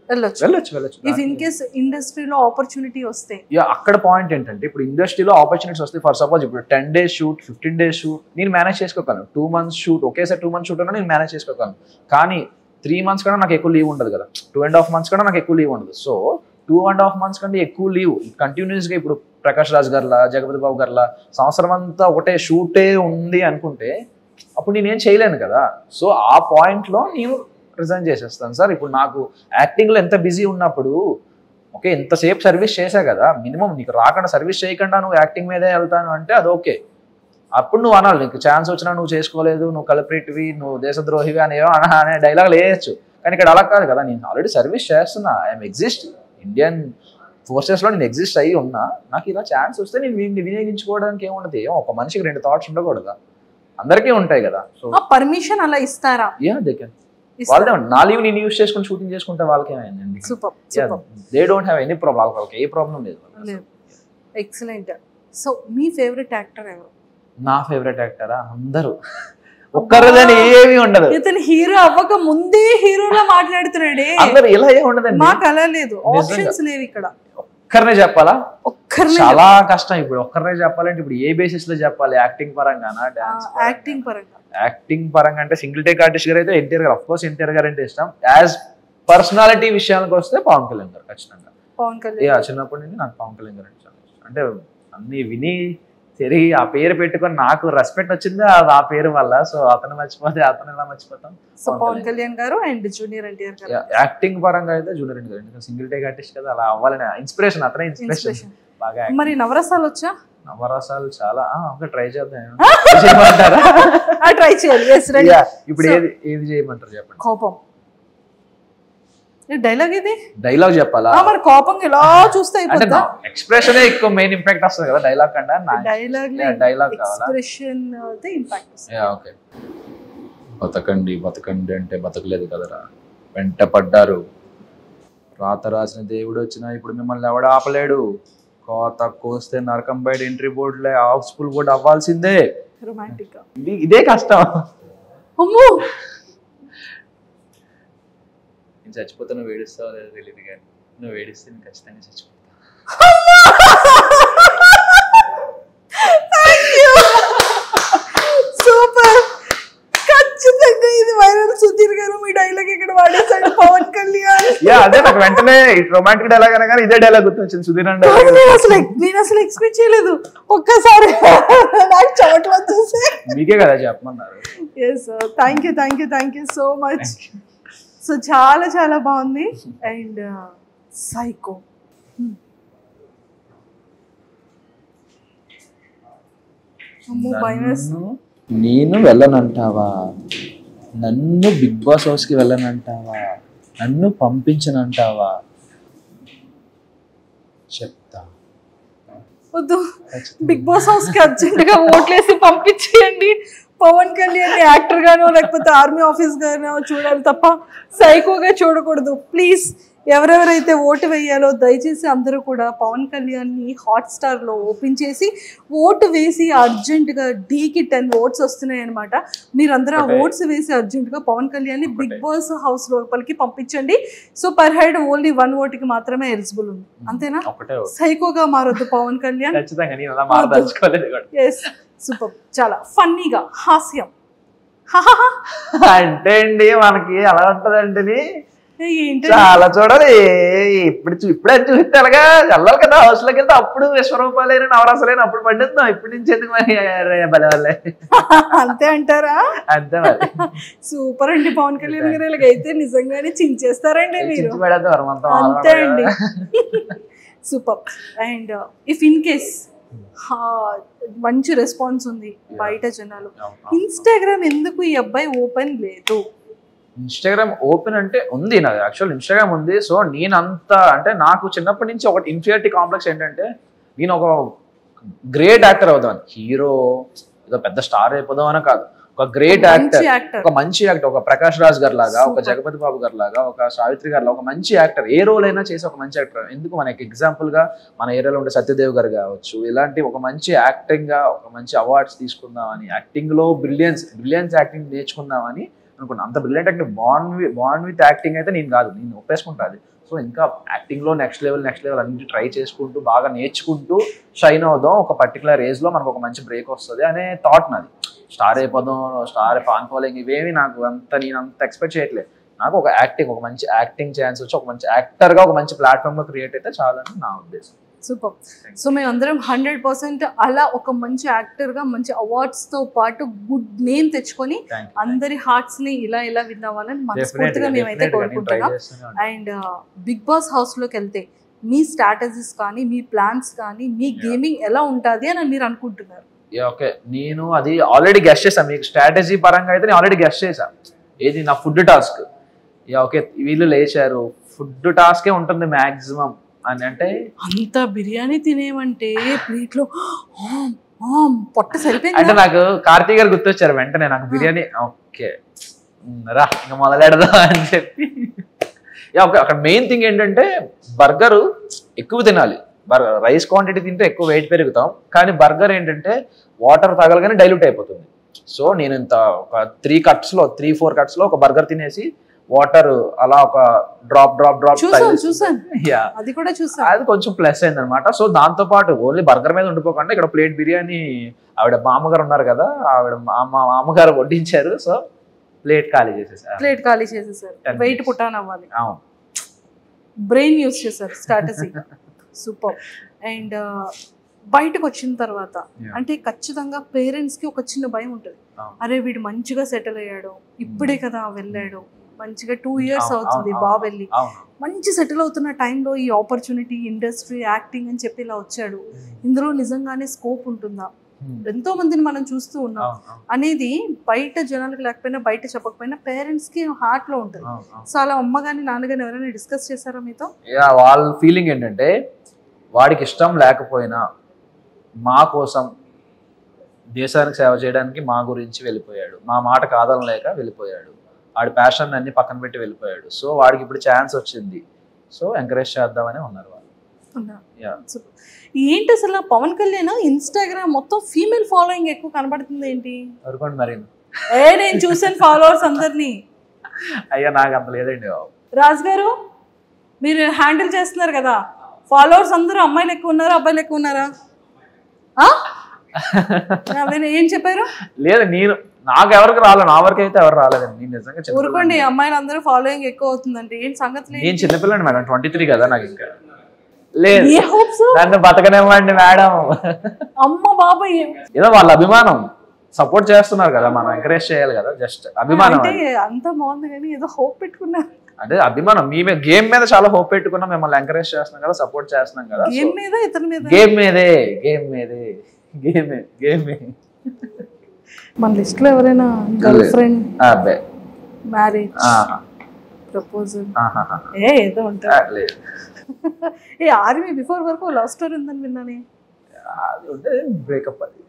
వెళ్ళొచ్చు.
ఇఫ్ ఇన్ కేస్ ఇండస్ట్రీలో ఆపర్చునిటీ వస్తే
అక్కడ పాయింట్ ఏంటంటే ఇప్పుడు ఇండస్ట్రీలో ఆపర్చునిటీస్ వస్తే ఫర్ సపోజ్ ఇప్పుడు 10 days షూట్ 15 days షూట్ నేను మేనేజ్ చేసుకోగలను. 2 months షూట్ ఒకేసారి 2 months షూట్ అన్నా నేను మేనేజ్ చేసుకోగలను. కానీ 3 months కన్నా నాకు ఎక్కువ లీవ్ ఉండదు కదా, 2.5 months కన్నా నాకు ఎక్కువ లీవ్ ఉండదు. సో 2.5 months కంటే ఎక్కువ లీవ్ కంటిన్యూస్గా ఇప్పుడు ప్రకాష్ రాజ్ గారిలా జగపతి బాబు గారిలా సంవత్సరం అంతా ఒకటే షూటే ఉంది అనుకుంటే అప్పుడు నేనేం చేయలేను కదా. సో ఆ పాయింట్లో నేను రిజైన్ చేసేస్తాను సార్. ఇప్పుడు నాకు యాక్టింగ్లో ఎంత బిజీ ఉన్నప్పుడు ఓకే ఎంతసేపు సర్వీస్ చేశా కదా, మినిమం నీకు రాకుండా సర్వీస్ చేయకుండా నువ్వు యాక్టింగ్ మీదే వెళ్తాను అంటే అది ఓకే. అప్పుడు నువ్వు అనాలి నీకు ఛాన్స్ వచ్చినా నువ్వు చేసుకోలేదు, నువ్వు కల్ప్రిట్వి, నువ్వు దేశద్రోహివి అనే డైలాగ్ వేయచ్చు. కానీ ఇక్కడ అలా కాదు కదా, నేను ఆల్రెడీ సర్వీస్ చేస్తున్నా, ఐఎమ్ ఎగ్జిస్ట్ ఇండియన్ ఫోర్సెస్లో నేను ఎగ్జిస్ట్ అయ్యి ఉన్నా. నాకు ఇలా ఛాన్స్ వస్తే నేను వినియోగించుకోవడానికి ఏముండదు. ఒక మనిషికి 2 thoughts ఉండకూడదా, అందరికీ ఉంటాయి కదా. సో
పర్మిషన్ అలా ఇస్తారా?
They can. వాళ్ళదే నా లీవ్ నేను యూజ్ చేసుకుని షూటింగ్ చేసుకుంటే వాళ్ళకి ఏమైందండి? They don't have any problem, వాళ్ళకి ఏ ప్రాబ్లం లేదు.
ఎక్సలెంట్. సో మీ ఫేవరెట్ యాక్టర్ ఎవరు?
నా ఫేవరెట్ యాక్టరా అందరూ, ఒక్కరిదని ఏమీ ఉండదు.
ఇతను హీరో అవ్వక ముందే హీరోలా మాట్లాడుతున్నాడే.
అందరు ఇలా ఏమి ఉండదండి,
మాకు అలా లేదు, ఆప్షన్స్ లేవు ఇక్కడ.
ఒక్కరినే చెప్పాలా? చాలా కష్టం. ఇప్పుడు ఒక్కరినే చెప్పాలంటే ఇప్పుడు ఏ బేసిస్ లో చెప్పాలి? Acting పరంగానా, dance? యాక్టింగ్ పరంగా అంటే సింగిల్ టేక్ ఆర్టిస్ట్ గారు అయితే ఎన్టీఆర్ గారు, ఆఫ్ కోర్స్ ఎన్టీఆర్ గారు అంటే ఇష్టం. యాజ్ పర్సనాలిటీ విషయానికి వస్తే పవన్ కళ్యాణ్ గారు ఖచ్చితంగా. చిన్నప్పటి నుండి నాకు పవన్ కళ్యాణ్ గారు అంటే చాలా ఇష్టం. అంటే అన్ని విని తిరిగి ఆ పేరు పెట్టుకొని నాకు రెస్పెక్ట్ వచ్చింది ఆ పేరు వల్ల. సో అతను మర్చిపోతే అతను ఎలా మర్చిపోతాం?
సో పవన్ కళ్యాణ్ గారు అండ్ జూనియర్ ఎన్టీఆర్ గారు.
యాక్టింగ్ పరంగా అయితే జూనియర్ ఎన్టీఆర్ గారు, సింగిల్ టేక్ ఆర్టిస్ట్ కదా, అలా అవ్వాలని ఇన్స్పిరేషన్, అతనే ఇన్స్పిరేషన్ బాగా.
మరి నవరసాలు వచ్చా?
నవరసాలు చాలా ట్రై చేద్దాం.
ట్రై చేయాలి.
ఇప్పుడు ఏది చేయమంటారు చెప్పండి?
కోపం డైలాగ్, ఇది
డైలాగ్ చెప్పాలా?
మరి కోపం ఇలా చూస్తే అయిపోతుందా?
ఎక్స్ప్రెషన్ ఎక్కువ మెయిన్ ఇంపాక్ట్ వస్తుంది కదా డైలాగ్ కన్నా. డైలాగ్ కావాలా?
ఎక్స్ప్రెషన్ ది ఇంపాక్ట్ వస్తుంది.
ఓకే. బతకండి బతకండి అంటే బతకలేదు కదరా, వెంట పడ్డారు, రాత రాసిన దేవుడు వచ్చినా ఇప్పుడు మిమ్మల్ని ఎవడ ఆపలేడు, కోత కోస్తే నరకం బయట ఎంట్రీ బోర్డులే హౌస్ఫుల్ బోర్డు అవ్వాల్సిందే.
రొమాంటిక్.
ఇదే కష్టం.
అమ్మో,
నేను చచ్చిపోతే నువ్వు ఏడుస్తావో లేదో తెలియదు కానీ నువ్వు ఏడిస్తే నేను ఖచ్చితంగా చచ్చిపోతా.
సూపర్, ఖచ్చితంగా ఇది వైరల్. సుధీర్ గారు మీ డైలాగ్ ఇక్కడ వాడేసాడు పవన్ కళ్యాణ్.
అదే నాకు వెంటనే రొమాంటిక్ డైలాగ్ అనగానే ఇదే డైలాగ్ గుర్తొచ్చింది, సుధీర్ అంటే.
నేను అసలు ఎక్స్పెక్ట్ చేయలేదు. ఒక్కసారి నాకు చెమటలు వచ్చేసి.
మీకే కదా చెప్పమన్నారు.
Yes, thank you so much. So చాలా చాలా బాగుంది. అండ్ సైకో,
నేను వెళ్ళనంటావా? నన్ను బిగ్ బాస్ హౌస్కి వెళ్ళనంటావా? నన్ను పంపించనంటావా? చెప్తా.
వద్దు, బిగ్ బాస్ హౌస్ కి అర్జెంట్ గా ఓట్లేసి పంపించేయండి. పవన్ కళ్యాణ్ యాక్టర్ గానో లేకపోతే ఆర్మీ ఆఫీస్ గానో చూడాలి తప్ప సైకోగా చూడకూడదు. ప్లీజ్, ఎవరెవరైతే ఓటు వేయాలో దయచేసి అందరూ కూడా పవన్ కళ్యాణ్ని హాట్స్టార్ లో ఓపెన్ చేసి ఓటు వేసి అర్జెంటుగా డీకి 10 votes వస్తున్నాయి అనమాట. మీరందరూ ఆ ఓట్స్ వేసి అర్జెంటుగా పవన్ కళ్యాణ్ని బిగ్ బాస్ హౌస్ లోపలికి పంపించండి. So per head only 1 vote కి మాత్రమే ఎలిజిబుల్ ఉంది, అంతేనా? సైకోగా మారొద్దు పవన్ కళ్యాణ్. Yes, super. చాలా ఫన్నీగా, హాస్యం
అంటే అండి మనకి అలా ఉంటదండి. చాలా చూడాలి. ఇప్పుడే చూస్తే అలాగా వెళ్ళాలి కదా హౌస్ లోకి వెళ్తే. అప్పుడు విశ్వరూపాలైన నవరసలైన అప్పుడు పండిద్దాం. ఇప్పటి నుంచి ఎందుకు మరి బల వల్లే.
అంతే అంటారా?
అంతే మరి.
సూపర్ అండి పవన్ కళ్యాణ్ గారు. ఇలాగైతే నిజంగానే చించేస్తారండి మీరు.
పెడతారు
అంతే అండి. Super. And if in case మంచి రెస్పాన్స్ ఉంది బయట జనాలు. ఇన్స్టాగ్రామ్ ఎందుకు ఈ అబ్బాయి ఓపెన్ లేదు?
ఇన్స్టాగ్రామ్ ఓపెన్ అంటే ఉంది, నాకు యాక్చువల్ ఇన్స్టాగ్రామ్ ఉంది. సో నేనంతా అంటే నాకు చిన్నప్పటి నుంచి ఒక ఇన్ఫీరియారిటీ కాంప్లెక్స్ ఏంటంటే నేను ఒక గ్రేట్ యాక్టర్ అవుదాం, హీరో ఏదో పెద్ద స్టార్ అయిపోదాం అని కాదు, ఒక గ్రేట్ యాక్టర్, ఒక మంచి యాక్టర్, ఒక ప్రకాష్ రాజ్ గారు లాగా, ఒక జగపతి బాబు గారు లాగా, ఒక సావిత్రి గారు లాగా ఒక మంచి యాక్టర్, ఏ రోల్ అయినా చేసి ఒక మంచి యాక్టర్. ఎందుకు మనకి ఎగ్జాంపుల్ గా మన ఏరియాలో ఉండే సత్యదేవ్ గారు కావచ్చు, ఇలాంటి ఒక మంచి యాక్టింగ్ గా ఒక మంచి అవార్డ్స్ తీసుకుందామని, యాక్టింగ్ లో బ్రిలియన్స్ యాక్టింగ్ నేర్చుకుందామని అనుకున్నాను. అంత brilliant acting bond with acting అయితే నేను కాదు, నేను ఒప్పేసుకుంటాను. సో ఇంకా యాక్టింగ్ లో నెక్స్ట్ లెవెల్ అన్నింటి ట్రై చేసుకుంటూ బాగా నేర్చుకుంటూ షైన్ అవుదాం, ఒక పర్టికులర్ ఏజ్ లో మనకు ఒక మంచి బ్రేక్ వస్తుంది అనే థాట్ నాది. స్టార్ అయిపోదాం, స్టార్ ఫాన్ ఫాలోయింగ్ ఇవేమి నాకు నేను అంత ఎక్స్పెక్ట్ చేయట్లేదు. నాకు ఒక మంచి యాక్టింగ్ ఛాన్స్ వచ్చి ఒక మంచి యాక్టర్ గా ఒక మంచి ప్లాట్ఫామ్ లో క్రియేట్ అయితే చాలని నా ఉద్దేశం.
సూపర్. సో మేము అందరం 100% అలా ఒక మంచి యాక్టర్ గా మంచి అవార్డ్స్ తో పాటు గుడ్ నేమ్ తెచ్చుకొని అందరి హార్ట్స్ ని ఇలా విన్ అవ్వాలని మనస్ఫూర్తిగా మేమైతే కోరుకుంటున్నాం. అండ్ బిగ్ బాస్ హౌస్ లోకి వెళ్తే మీ స్ట్రాటజీస్ కానీ, మీ ప్లాన్స్ కానీ, మీ గేమింగ్ ఎలా ఉంటుంది అని మీరు అనుకుంటున్నారు?
ఓకే, నేను అది ఆల్రెడీ గెస్ట్ చేశాను. మీకు స్ట్రాటజీ పరంగా అయితే నేను ఆల్రెడీ గెస్ట్ చేశాను. ఏది నా ఫుడ్ టాస్క్. ఓకే, వీళ్ళు లేచారు, ఫుడ్ టాస్కే ఉంటుంది మాక్సిమం అని. అంటే
అంత బిర్యానీ తినేమంటే ప్లేట్లో పొట్ట సరిపోయింది.
అంటే నాకు కార్తీక్ గారు గుర్తొచ్చారు వెంటనే నాకు బిర్యానీ. ఓకే రా ఇంకా మొదలెడదాం అని చెప్పి. ఓకే, అక్కడ మెయిన్ థింగ్ ఏంటంటే బర్గరు ఎక్కువ తినాలి. రైస్ క్వాంటిటీ తింటే ఎక్కువ వెయిట్ పెరుగుతాం, కానీ బర్గర్ ఏంటంటే వాటర్ తాగలగానే డైల్యూట్ అయిపోతుంది. సో నేను ఇంత ఒక 3-4 కట్స్ లో ఒక బర్గర్ తినేసి వాటర్ అలా ఒక డ్రాప్ అది కొంచెం ప్లస్ అయింది అనమాట. సో దాంతో పాటు ఓన్లీ బర్గర్ మీద ఉండిపోకుండా ఇక్కడ ప్లేట్ బిర్యానీ ఆవిడ మామగారు ఉన్నారు కదా, ఆవిడ మామగారు వడ్డించారు. సో ప్లేట్ ఖాళీ చేసేసారు.
వెయిట్ పుట్టాన్ అవ్వాలి, బ్రెయిన్ యూస్ చేశారు స్ట్రాటజీ. సూపర్. అండ్ బయటకు వచ్చిన తర్వాత అంటే ఖచ్చితంగా పేరెంట్స్ కి ఒక చిన్న భయం ఉంటుంది, అరే వీడు మంచిగా సెటిల్ అయ్యాడు, ఇప్పుడే కదా వెళ్ళాడు, మంచిగా 2 years అవుతుంది బాగా వెళ్ళి, మంచి సెటిల్ అవుతున్న టైంలో ఈ ఆపర్చునిటీ, ఇండస్ట్రీ, యాక్టింగ్ అని చెప్పి ఇలా వచ్చాడు, ఇందులో నిజంగానే స్కోప్ ఉంటుందా, ఎంతో మందిని మనం చూస్తూ ఉన్నాం అనేది బయట జనాలకు లేకపోయినా బయట చెప్పకపోయినా పేరెంట్స్ కి హార్ట్ లో ఉంటుంది. సో అలా అమ్మ గాని నాన్న గాని ఎవరైనా డిస్కస్ చేశారా మీతో?
వాళ్ళ ఫీలింగ్ ఏంటంటే వాడికి ఇష్టం లేకపోయినా మా కోసం దేశానికి సేవ చేయడానికి మా గురించి వెళ్ళిపోయాడు, మా మాట కాదనలేక వెళ్ళిపోయాడు, వాడి ప్యాషన్ అన్ని పక్కన పెట్టి వెళ్ళిపోయాడు. సో వాడికి ఇప్పుడు ఛాన్స్ వచ్చింది, సో ఎంకరేజ్ చేద్దామని ఉన్నారు వాళ్ళు.
ఏంటి అసలు పవన్ కళ్యాణ్ ఇన్స్టాగ్రామ్ మొత్తం ఫీమేల్ ఫాలోయింగ్ ఎక్కువ కనబడుతుంది ఏంటి?
అనుకోండి మరి.
నేను చూసాను ఫాలోవర్స్ అందరినీ.
అయ్యా నాకు అంత లేదండి.
రాజ్ గారు మీరు హ్యాండిల్ చేస్తున్నారు కదా, ఫాలోవర్స్ అందరూ అమ్మాయిలు ఎక్కువ ఉన్నారా అబ్బాయిలు ఎక్కువ ఉన్నారా? ఏం చెప్పారు?
లేదు, నాకు ఎవరికి రాలేదు, నా వరకు అయితే ఎవరు రాలేదండి. నేను నిజంగా
ఊరుకోండి, అమ్మాయిలు అందరూ ఫాలోయింగ్ ఎక్కువ అవుతుందండి. ఏంటి సంగతి?
నేను చిన్నపిల్లండి మేడం, 23 కదా నాకు. ఇంకా లేదు, నన్ను బతకనివ్వండి మేడం.
అమ్మ బాబాయ్,
ఏదో వాళ్ళ అభిమానం, సపోర్ట్ చేస్తున్నారు కదా, మనం ఎంకరేజ్ చేయాలి కదా. జస్ట్ అభిమానం.
అంతా బాగుంది కానీ ఏదో హోప్ పెట్టుకున్నారు.
అంటే అభిమానం, మీ గేమ్ మీద చాలా హోప్ పెట్టుకున్నాం, మిమ్మల్ని ఎంకరేజ్ చేస్తున్నాం కదా, సపోర్ట్ చేస్తున్నాం కదా.
గేమ్ మీద ఇతని మీద
గేమ్
మన లిస్ట్ లో ఎవరైనా గర్ల్ ఫ్రెండ్, మ్యారేజ్, ప్రపోజల్ ఏదో ఉంటుంది. ఏ ఆర్మీ బిఫోర్ వరకు లవ్ స్టోరీ ఉందని విన్నానే.
బ్రేకప్ అయింది.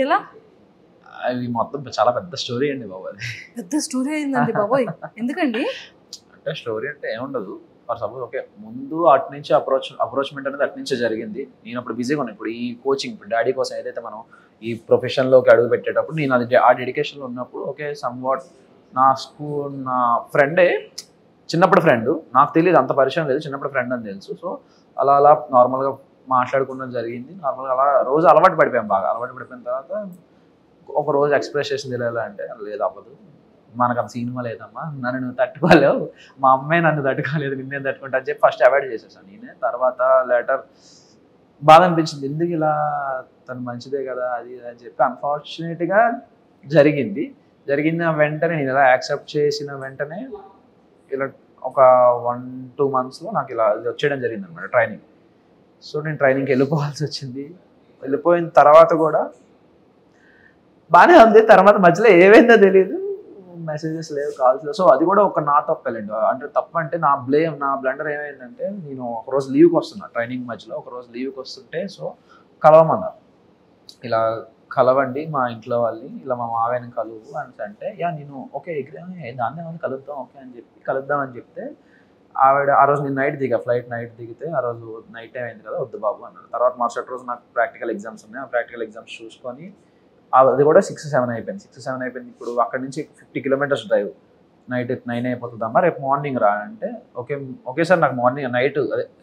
ఎలా?
అది మొత్తం చాలా పెద్ద స్టోరీ అండి బాబు. అది
పెద్ద స్టోరీ అయిందండి బాబోయ్. ఎందుకండి?
అంటే స్టోరీ అంటే ఏముండదు. ఫర్ సపోజ్ ఓకే, ముందు అటు నుంచి అప్రోచ్మెంట్ అనేది అటు నుంచే జరిగింది. నేను అప్పుడు బిజీగా ఉన్నాను. ఇప్పుడు ఈ కోచింగ్, ఇప్పుడు డాడీ కోసం ఏదైతే మనం ఈ ప్రొఫెషన్లోకి అడుగు పెట్టేటప్పుడు నేను అది ఆ డెడికేషన్లో ఉన్నప్పుడు ఓకే, సమ్వాట్ నా ఫ్రెండే, చిన్నప్పుడు ఫ్రెండ్, నాకు తెలియదు, అంత పరిచయం లేదు, చిన్నప్పుడు ఫ్రెండ్ అని తెలుసు. సో అలా నార్మల్గా మాట్లాడుకోవడం జరిగింది. నార్మల్గా అలా రోజు అలవాటు పడిపోయాం. బాగా అలవాటు పడిపోయిన తర్వాత ఒక రోజు ఎక్స్ప్రెస్ చేసింది ఎలా అంటే, లేదు అవ్వదు, మనకు అంత సినిమా లేదమ్మా, నన్ను నువ్వు తట్టుకోలేవు, మా అమ్మాయి నన్ను తట్టుకోలేదు, నిన్నేం తట్టుకుంటా అని చెప్పి ఫస్ట్ అవాయిడ్ చేసేసాను నేనే. తర్వాత లేటర్ బాధ అనిపించింది, ఎందుకు ఇలా, తను మంచిదే కదా అది అని చెప్పి. అన్ఫార్చునేట్గా జరిగింది వెంటనే నేను ఇలా యాక్సెప్ట్ చేసిన వెంటనే ఇలా ఒక 1-2 monthsలో నాకు ఇలా వచ్చేయడం జరిగింది అనమాట ట్రైనింగ్. సో నేను ట్రైనింగ్కి వెళ్ళిపోవాల్సి వచ్చింది. వెళ్ళిపోయిన తర్వాత కూడా బాగానే ఉంది. తర్వాత మధ్యలో ఏమైందో తెలియదు, మెసేజెస్ లేవు, కాల్స్ లేవు. సో అది కూడా ఒక నా తప్పలేండి. అంటే తప్పు అంటే నా బ్లండర్ ఏమైందంటే, నేను ఒకరోజు లీవ్కి వస్తున్నా ట్రైనింగ్ మధ్యలో, ఒకరోజు లీవ్కి వస్తుంటే సో కలవమన్నారు. ఇలా కలవండి మా ఇంట్లో వాళ్ళని, ఇలా మా మావయ్యని కలువు అని అంటే, నేను ఓకే దాన్ని ఏమైనా కలుద్దాం ఓకే అని చెప్పి కలుద్దాం అని చెప్తే, ఆవిడ ఆ రోజు నేను ఫ్లైట్ నైట్ దిగితే ఆ రోజు నైట్ టైం అయింది కదా, వద్దు బాబు అన్నారు. తర్వాత మరుసటి రోజు నాకు ప్రాక్టికల్ ఎగ్జామ్స్ ఉన్నాయి. ఆ ప్రాక్టికల్ ఎగ్జామ్స్ చూసుకొని అది కూడా 6-7 అయిపోయింది. 6-7 అయిపోయింది. ఇప్పుడు అక్కడ నుంచి 50 kilometers డ్రైవ్. నైట్ 9 అయిపోతుందమ్మా, రేపు మార్నింగ్ రా అంటే, ఓకే సార్ నాకు నైట్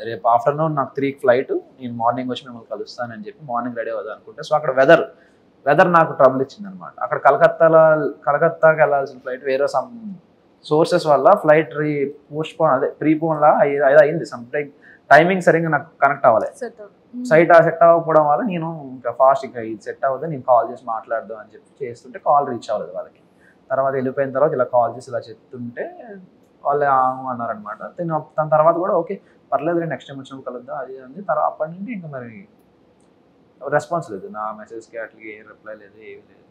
రేపు ఆఫ్టర్నూన్ నాకు 3కి ఫ్లైట్, నేను మార్నింగ్ వచ్చి మిమ్మల్ని కలుస్తానని చెప్పి మార్నింగ్ రెడీ అవుదాం అనుకుంటే, సో అక్కడ వెదర్ నాకు ట్రబుల్ ఇచ్చింది అనమాట. అక్కడ కలకత్తాకి వెళ్ళాల్సిన ఫ్లైట్ వేరే సమ్ సోర్సెస్ వల్ల ఫ్లైట్ ప్రీపోన్ లా అయింది. సమ్ టైమింగ్ సరిగ్గా నాకు కనెక్ట్ అవ్వాలి. సెట్ అవ్వకపోవడం వల్ల నేను ఇంకా ఫాస్ట్ ఇంకా ఇది సెట్ అవ్వదు, నేను కాల్ చేసి మాట్లాడదాం అని చెప్పి చేస్తుంటే కాల్ రీచ్ అవ్వలేదు వాళ్ళకి. తర్వాత వెళ్ళిపోయిన తర్వాత ఇలా కాల్ చేసి ఇలా చెప్తుంటే వాళ్ళు అన్నారనమాట. దాని తర్వాత కూడా ఓకే పర్లేదు, నెక్స్ట్ టైం వచ్చినప్పుడు కలుద్దాం అది అంది. తర్వాత అప్పటి నుండి ఇంకా మరి రెస్పాన్స్ లేదు, నా మెసేజ్కి అట్లకి ఏం రిప్లై లేదు, ఏమి లేదు.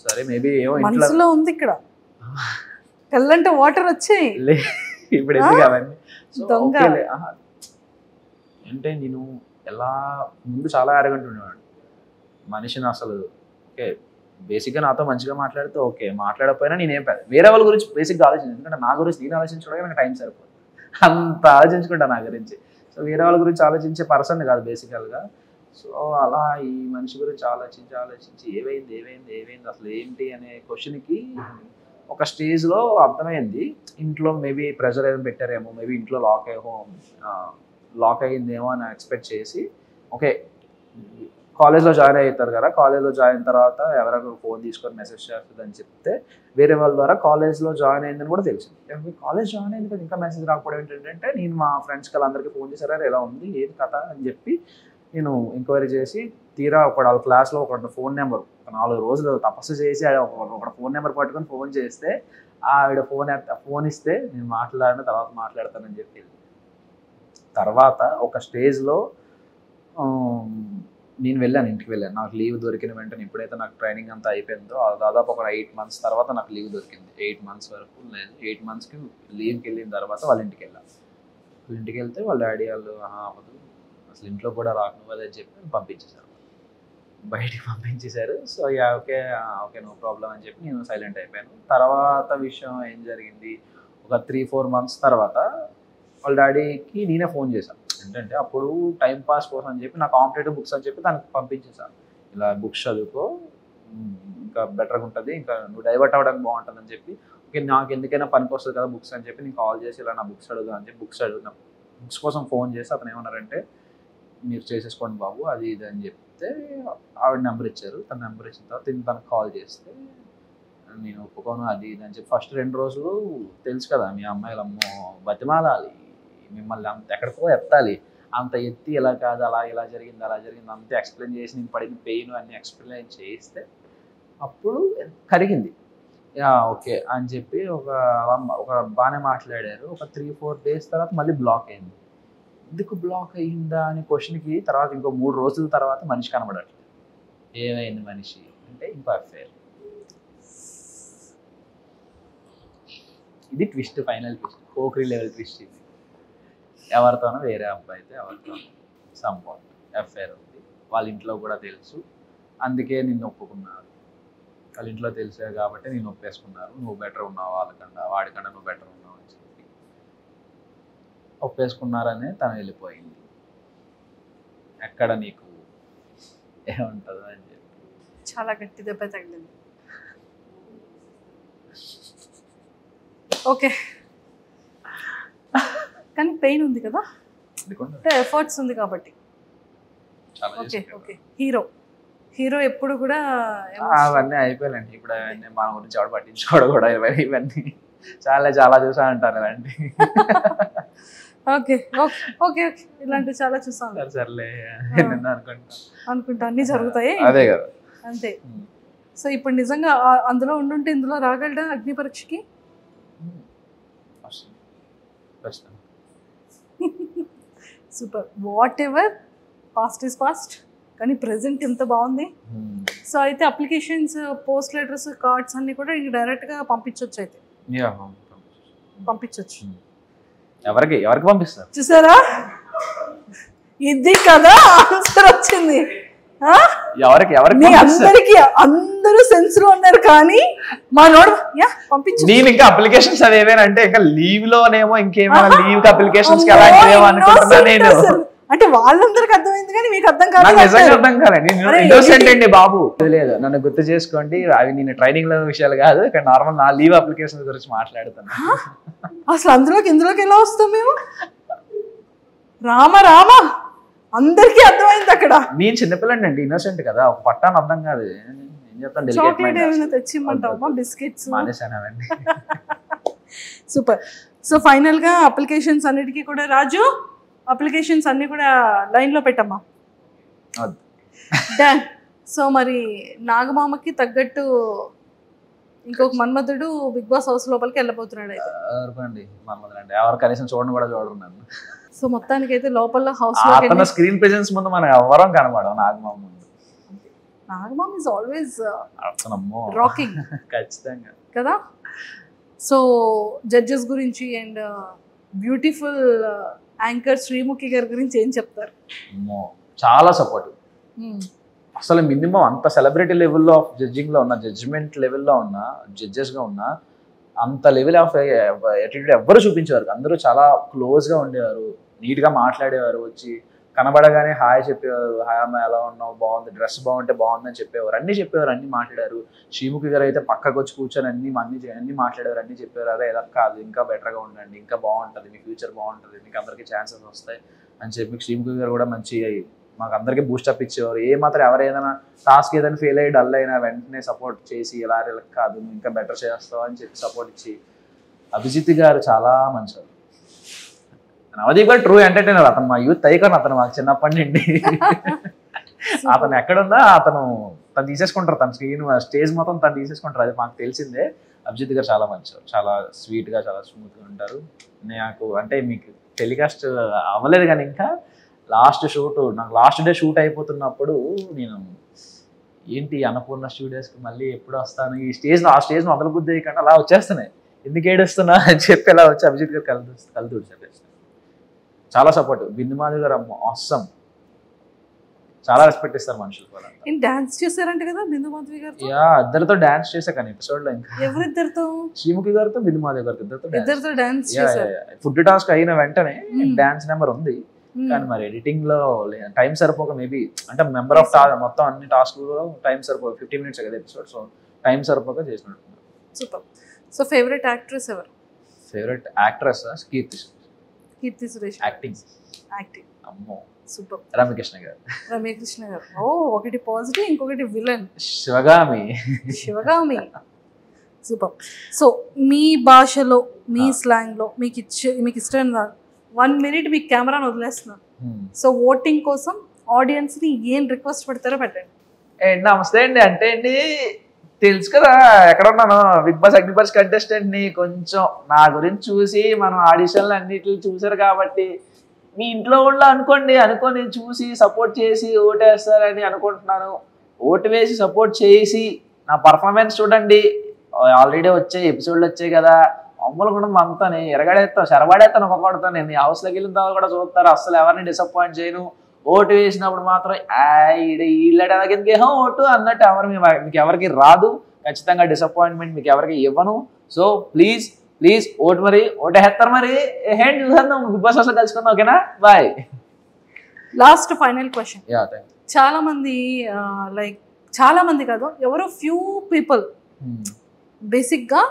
సరే మేబీ ఏమో
ఇంట్లో ఉంది ఇక్కడ కళ్ళంటే వాటర్ వచ్చాయి
ఇప్పుడు ఎందుకు అవన్నీ. అంటే నేను ఎలా ముందు చాలా అరగంట ఉండేవాడు మనిషిని అసలు. ఓకే బేసిక్గా నాతో మంచిగా మాట్లాడితే ఓకే, మాట్లాడకపోయినా నేనేం వేరే వాళ్ళ గురించి బేసిక్గా ఆలోచించాను. ఎందుకంటే నా గురించి నేను ఆలోచించడానికి నాకు టైం సరిపోదు, అంత ఆలోచించుకుంటా నా గురించి. సో వేరే వాళ్ళ గురించి ఆలోచించే పర్సన్ కాదు బేసికల్గా. సో అలా ఈ మనిషి గురించి ఆలోచించి ఏమైంది అసలు ఏంటి అనే క్వశ్చన్కి ఒక స్టేజ్లో అర్థమైంది. ఇంట్లో మేబీ ప్రెషర్ ఏదైనా పెట్టారేమో, మేబీ ఇంట్లో లాక్ అయ్యిందేమో అని ఎక్స్పెక్ట్ చేసి, ఓకే కాలేజ్లో జాయిన్ అవుతారు కదా, కాలేజ్లో జాయిన్ అయిన తర్వాత ఎవరైనా ఫోన్ తీసుకొని మెసేజ్ చేస్తుందని చెప్తే వేరే వాళ్ళ ద్వారా కాలేజ్లో జాయిన్ అయిందని కూడా తెలిసింది. కాలేజ్ జాయిన్ అయింది కదా ఇంకా మెసేజ్ రాకపోవడం ఏంటంటే, నేను మా ఫ్రెండ్స్కి వాళ్ళందరికీ ఫోన్ చేశారా ఎలా ఉంది ఏది కథ అని చెప్పి నేను ఎంక్వైరీ చేసి తీరా వాళ్ళ క్లాస్లో ఒక ఫోన్ నెంబర్ 4 రోజులు తపస్సు చేసి ఒక ఫోన్ నెంబర్ పట్టుకొని ఫోన్ చేస్తే ఆవిడ ఫోన్ ఇస్తే నేను మాట్లాడిన తర్వాత మాట్లాడతానని చెప్పి, తర్వాత ఒక స్టేజ్లో నేను ఇంటికి వెళ్ళాను. నాకు లీవ్ దొరికిన వెంటనే ఎప్పుడైతే నాకు ట్రైనింగ్ అంతా అయిపోయిందో దాదాపు ఒక 8 months తర్వాత నాకు లీవ్ దొరికింది. 8 months వరకు లేదు. 8 monthsకి లీవ్కి వెళ్ళిన తర్వాత వాళ్ళ ఇంటికి వెళ్ళాను. వాళ్ళ ఇంటికి వెళ్తే వాళ్ళ డాడీ వాళ్ళు అవ్వదు అసలు ఇంట్లో కూడా రాకనువ్వదు అని చెప్పి పంపించేశారు, బయటికి పంపించేశారు. సో ఓకే నో ప్రాబ్లం అని చెప్పి నేను సైలెంట్ అయిపోయాను. తర్వాత విషయం ఏం జరిగింది, ఒక 3-4 months తర్వాత వాళ్ళ డాడీకి నేనే ఫోన్ చేశాను. ఏంటంటే అప్పుడు టైం పాస్ కోసం అని చెప్పి నా కాంపిటేటివ్ బుక్స్ అని చెప్పి దానికి పంపించేశాను. ఇలా బుక్స్ చదువుకో ఇంకా బెటర్గా ఉంటుంది, ఇంకా నువ్వు డైవర్ట్ అవ్వడానికి బాగుంటుంది అని చెప్పి, ఓకే నాకు ఎందుకైనా పనికి వస్తుంది కదా బుక్స్ అని చెప్పి నేను కాల్ చేసి ఇలా నా బుక్స్ అడుగుదా అని చెప్పి బుక్స్ కోసం ఫోన్ చేసి అతను ఏమన్నారంటే, మీరు చేసేసుకోండి బాబు అది ఇది అని చెప్తే ఆవిడ నెంబర్ ఇచ్చారు. తన నెంబర్ ఇచ్చిన తర్వాత తనకు కాల్ చేస్తే నేను ఒప్పుకోను అది ఇది అని చెప్పి ఫస్ట్ 2 రోజులు తెలుసు కదా మీ అమ్మాయిలు అమ్మో బతిమాలాలి, మిమ్మల్ని అంత ఎక్కడికో ఎత్తాలి, అంత ఎత్తి ఇలా కాదు ఇలా జరిగింది అంతే ఎక్స్ప్లెయిన్ చేసి నేను పడిన పెయిన్ అన్నీ ఎక్స్ప్లెయిన్ చేస్తే అప్పుడు కరిగింది. ఓకే అని చెప్పి ఒక బాగానే మాట్లాడారు. ఒక 3-4 days తర్వాత మళ్ళీ బ్లాక్ అయింది. ఎందుకు బ్లాక్ అయ్యిందా అనే క్వశ్చన్కి తర్వాత ఇంకో 3 రోజుల తర్వాత మనిషి కనబడట్లేదు. ఏమైంది మనిషి అంటే ఇంకో అఫేర్. ఇది twist, final twist, Pokiri level twist. ఇది ఎవరితోనో వేరే అబ్బాయితో ఎవరితోనో సంపాట్ అఫేర్ ఉంది. వాళ్ళ ఇంట్లో కూడా తెలుసు, అందుకే నిన్ను ఒప్పుకున్నారు. వాళ్ళ ఇంట్లో తెలిసే కాబట్టి నేను ఒప్పేసుకున్నారు. నువ్వు బెటర్ ఉన్నావు వాడికన్నా నువ్వు బెటర్ ఉన్నావు అని చెప్పి ఒప్పేసుకున్నారనే తను వెళ్ళిపోయింది. ఎక్కడ నీకు ఏముంటుందో అని చెప్పి
చాలా గట్టి దెబ్బ తగిలింది. ఓకే కానీ పెయిన్ ఉంది కదా, అంటే ఎఫర్ట్స్ ఉంది కాబట్టి. ఓకే హీరో ఎప్పుడు కూడా
అవన్నీ అయిపోయాలండి. ఇప్పుడు మన గురించి ఎవడు పట్టించుకోవడం కూడా ఇవన్నీ చాలా చూసా అంటారు అలాంటి.
ఓకే ఇలాంటివి చాలా చూసాను.
సర్లే
అనుకుంటా అన్ని జరుగుతాయి,
అదే కదా
అంతే. సో ఇప్పుడు నిజంగా అందులో ఉండుంటే ఇందులో రాగలడా అగ్ని పరీక్షకి? Super. Whatever past is past, కానీ ప్రెసెంట్ ఎంత బాగుంది. సో అయితే అప్లికేషన్స్, పోస్ట్ లెటర్స్, కార్డ్స్ అన్ని కూడా డైరెక్ట్గా పంపించవచ్చు. అయితే పంపించవచ్చు.
ఎవరికి పంపిస్తారు
చూసారా, ఇది కదా ఆన్సర్ వచ్చింది.
ఎవరికి
అందరికి అందరూ సెన్స్ లో ఉన్నారు, కానీ మా నోడు పంపించు.
నేను ఇంకా అప్లికేషన్స్ అవి ఏమైనా అంటే ఇంకా లీవ్ లోనేమో ఇంకేమైనా లీవ్ అప్లికేషన్స్ కి అలాంటివి అనుకుంటున్నా నేను.
అంటే వాళ్ళందరికి అర్థమైంది కానీ మీకు అర్థం కాదు.
నిజంగా అర్థం కాదండి. ఇన్నోసెంట్ అండి బాబు. లేదు, నన్ను గుర్తు చేసుకోండి, అవి నేను ట్రైనింగ్ లో విషయాలు కాదు, ఇక్కడ నార్మల్ నా లీవ్ అప్లికేషన్ గురించి మాట్లాడుతాను.
అసలు ఇందులోకి ఎలా వస్తాం మేము? రామ అందరికీ అర్థమైంది అక్కడ.
నేను చిన్నపిల్లండి అండి, ఇన్నోసెంట్ కదా, ఒక పట్టాను అర్థం కాదు. ఏం చెప్తాను,
చాక్లెట్ ఏమైనా తెచ్చిమ్మంటావా, బిస్కెట్స్?
మానేసానండి.
సూపర్. సో ఫైనల్ గా అప్లికేషన్స్ అన్నిటికీ కూడా రాజు, అప్లికేషన్స్ అన్ని కూడా లైన్ లో పెట్టమ్మా. డన్. సో మరి నాగమామకి తగ్గట్టు ఇంకొక మన్మధుడు బిగ్ బాస్ హౌస్ లోపలికి వెళ్ళిపోతున్నాడు. అయితే
మన్మధుడు ఎవరు కనీసం చూడను కూడా చూడరు నన్ను.
సో మొత్తానికి అయితే లోపల హౌస్
లో స్క్రీన్ ప్రెజెన్స్ ముందు మనం ఎవరం కనబడం నాగమామ ముందు.
Nagamama is always rocking.
ఖచ్చితంగా
కదా. సో జడ్జెస్ గురించి అండ్ బ్యూటిఫుల్ యాంకర్ శ్రీముఖి గారి గురించి ఏం చెప్తారు?
చాలా సపోర్టివ్. అసలు మినిమం అంత సెలబ్రిటీ లెవెల్లో ఆఫ్ జడ్జింగ్ లో ఉన్న, జడ్జిమెంట్ లెవెల్లో ఉన్న, జడ్జెస్ గా ఉన్న అంత లెవెల్ ఆఫ్ యాటిట్యూడ్ ఎవ్వరు చూపించేవారు. అందరూ చాలా క్లోజ్ గా ఉండేవారు, నీట్ గా మాట్లాడేవారు, వచ్చి కనబడగానే హాయ్ చెప్పేవారు, హాయ్ అమ్మ ఎలా ఉన్నావు, బాగుంది, డ్రెస్ బాగుంటే బాగుందని చెప్పేవారు, అన్ని చెప్పేవారు, అన్ని మాట్లాడారు. శ్రీముఖి గారు అయితే పక్కకు వచ్చి కూర్చొని అన్ని మాట్లాడేవారు, అన్ని చెప్పేవారు. అదే ఎలా కాదు, ఇంకా బెటర్గా ఉండండి, ఇంకా బాగుంటుంది, మీ ఫ్యూచర్ బాగుంటుంది, మీకు అందరికీ ఛాన్సెస్ వస్తాయి అని చెప్పి శ్రీముఖి గారు కూడా మంచి మాకు అందరికీ బూస్టప్ ఇచ్చేవారు. ఏ మాత్రం ఎవరైనా టాస్క్ ఏదైనా ఫెయిల్ అయ్యి డల్ అయినా వెంటనే సపోర్ట్ చేసి ఎలా కాదు ఇంకా బెటర్ చేస్తావు అని చెప్పి సపోర్ట్ ఇచ్చి. అభిజిత్ గారు చాలా మంచివారు. నవదీప్ గారు ట్రూ ఎంటర్టైనర్. అతను మా యూత్ ఐకాన్, అతను మాకు చిన్నప్పటి నుండి. అతను ఎక్కడున్నా తను తీసేసుకుంటారు, తన స్టేజ్ మొత్తం తను తీసేసుకుంటారు, అది మాకు తెలిసిందే. అభిజిత్ గారు చాలా మంచివారు, చాలా స్వీట్గా, చాలా స్మూత్గా ఉంటారు. నాకు అంటే మీకు టెలికాస్ట్ అవ్వలేదు కానీ ఇంకా నాకు లాస్ట్ డే షూట్ అయిపోతున్నప్పుడు నేను ఏంటి అన్నపూర్ణ స్టూడియోస్కి మళ్ళీ ఎప్పుడు వస్తాను, ఈ ఆ స్టేజ్ మొదలు బుద్ధి అయ్యకుండా అలా వచ్చేస్తున్నాయి, ఎందుకు ఏడుస్తున్నా అని చెప్పి ఇలా వచ్చి అభిజిత్ గారు కలుతూ చెప్పేస్తాను. చాలా సపోర్ట్. బిందు మాధవ్ గారు ఆసమ్, చాలా రెస్పెక్ట్ ఇస్తారు మనుషులు.
డాన్స్ చేశారంట కదా బిందు మాధవి గారు?
ఇద్దరితో డాన్స్ చేశా కానీ ఎపిసోడ్ లో. ఇంకా
ఎవరిద్దరితో?
శ్రీముఖి గారితో బిందు మాధవ్ గారితో
ఇద్దరితో డాన్స్ చేశారు.
ఫుడ్ టాస్క్ అయిన వెంటనే డాన్స్ నెంబర్ ఉంది, కానీ మరి ఎడిటింగ్ లో టైం సరిపోక మేబీ అంటే మెంబర్ ఆఫ్ మొత్తం అన్ని టాస్క్ టైం సరిపోక 15 minutes కదా ఎపిసోడ్, సో టైం సరిపోక చేసినట్టు.
సూపర్. సో ఫేవరెట్ యాక్ట్రెస్ ఎవరు?
Favourite actress Keerthy Suresh. Acting అమ్మో సూపర్. రమ్యకృష్ణ గారు.
ఓ, ఒకటి పాజిటివ్, ఇంకొకటి విలన్.
శివగామి.
సూపర్. సో మీ భాషలో, మీ స్లాంగ్ లో మీకు ఇష్టం 1 minute మీకు కెమెరాను వదిలేస్తున్నాను. సో ఓటింగ్ కోసం ఆడియన్స్ ని ఏం రిక్వెస్ట్ పెడతారో పెట్టండి.
నమస్తే అండి. అంటే అండి తెలుసు కదా ఎక్కడ ఉన్నాను, బిగ్ బాస్ అగ్నిపర్స్ కంటెస్టెంట్ ని. కొంచెం నా గురించి చూసి మనం ఆడిషన్లు అన్నిటిని చూసారు కాబట్టి మీ ఇంట్లో వాళ్ళు అనుకొని చూసి సపోర్ట్ చేసి ఓటేస్తారని అనుకుంటున్నాను. ఓటు వేసి సపోర్ట్ చేసి నా పర్ఫార్మెన్స్ చూడండి. ఆల్రెడీ ఎపిసోడ్లు వచ్చాయి కదా, అమ్ములు కూడా అంతానే చెరబడేస్తాను ఒక్కొక్కడితో. నేను హౌస్లోకి వెళ్ళిన తర్వాత కూడా చూస్తారు, అస్సలు ఎవరిని డిసప్పాయింట్ చేయను. ఓటు వేసినప్పుడు మాత్రం వీళ్ళకి ఓటు అన్నట్టు మీకు ఎవరికి రాదు. ఖచ్చితంగా డిసప్పాయింట్మెంట్ మీకు ఎవరికి ఇవ్వను. సో ప్లీజ్ ఓటు ఓటేస్తారు. మరి హ్యాండ్ చూసేద్దాం, బిగ్ బాస్ హౌస్లో కలుసుకుందాం. ఓకేనా? బాయ్.
Last final question. చాలా మంది కాదు, ఎవరో ఫ్యూ పీపుల్ బేసిక్గా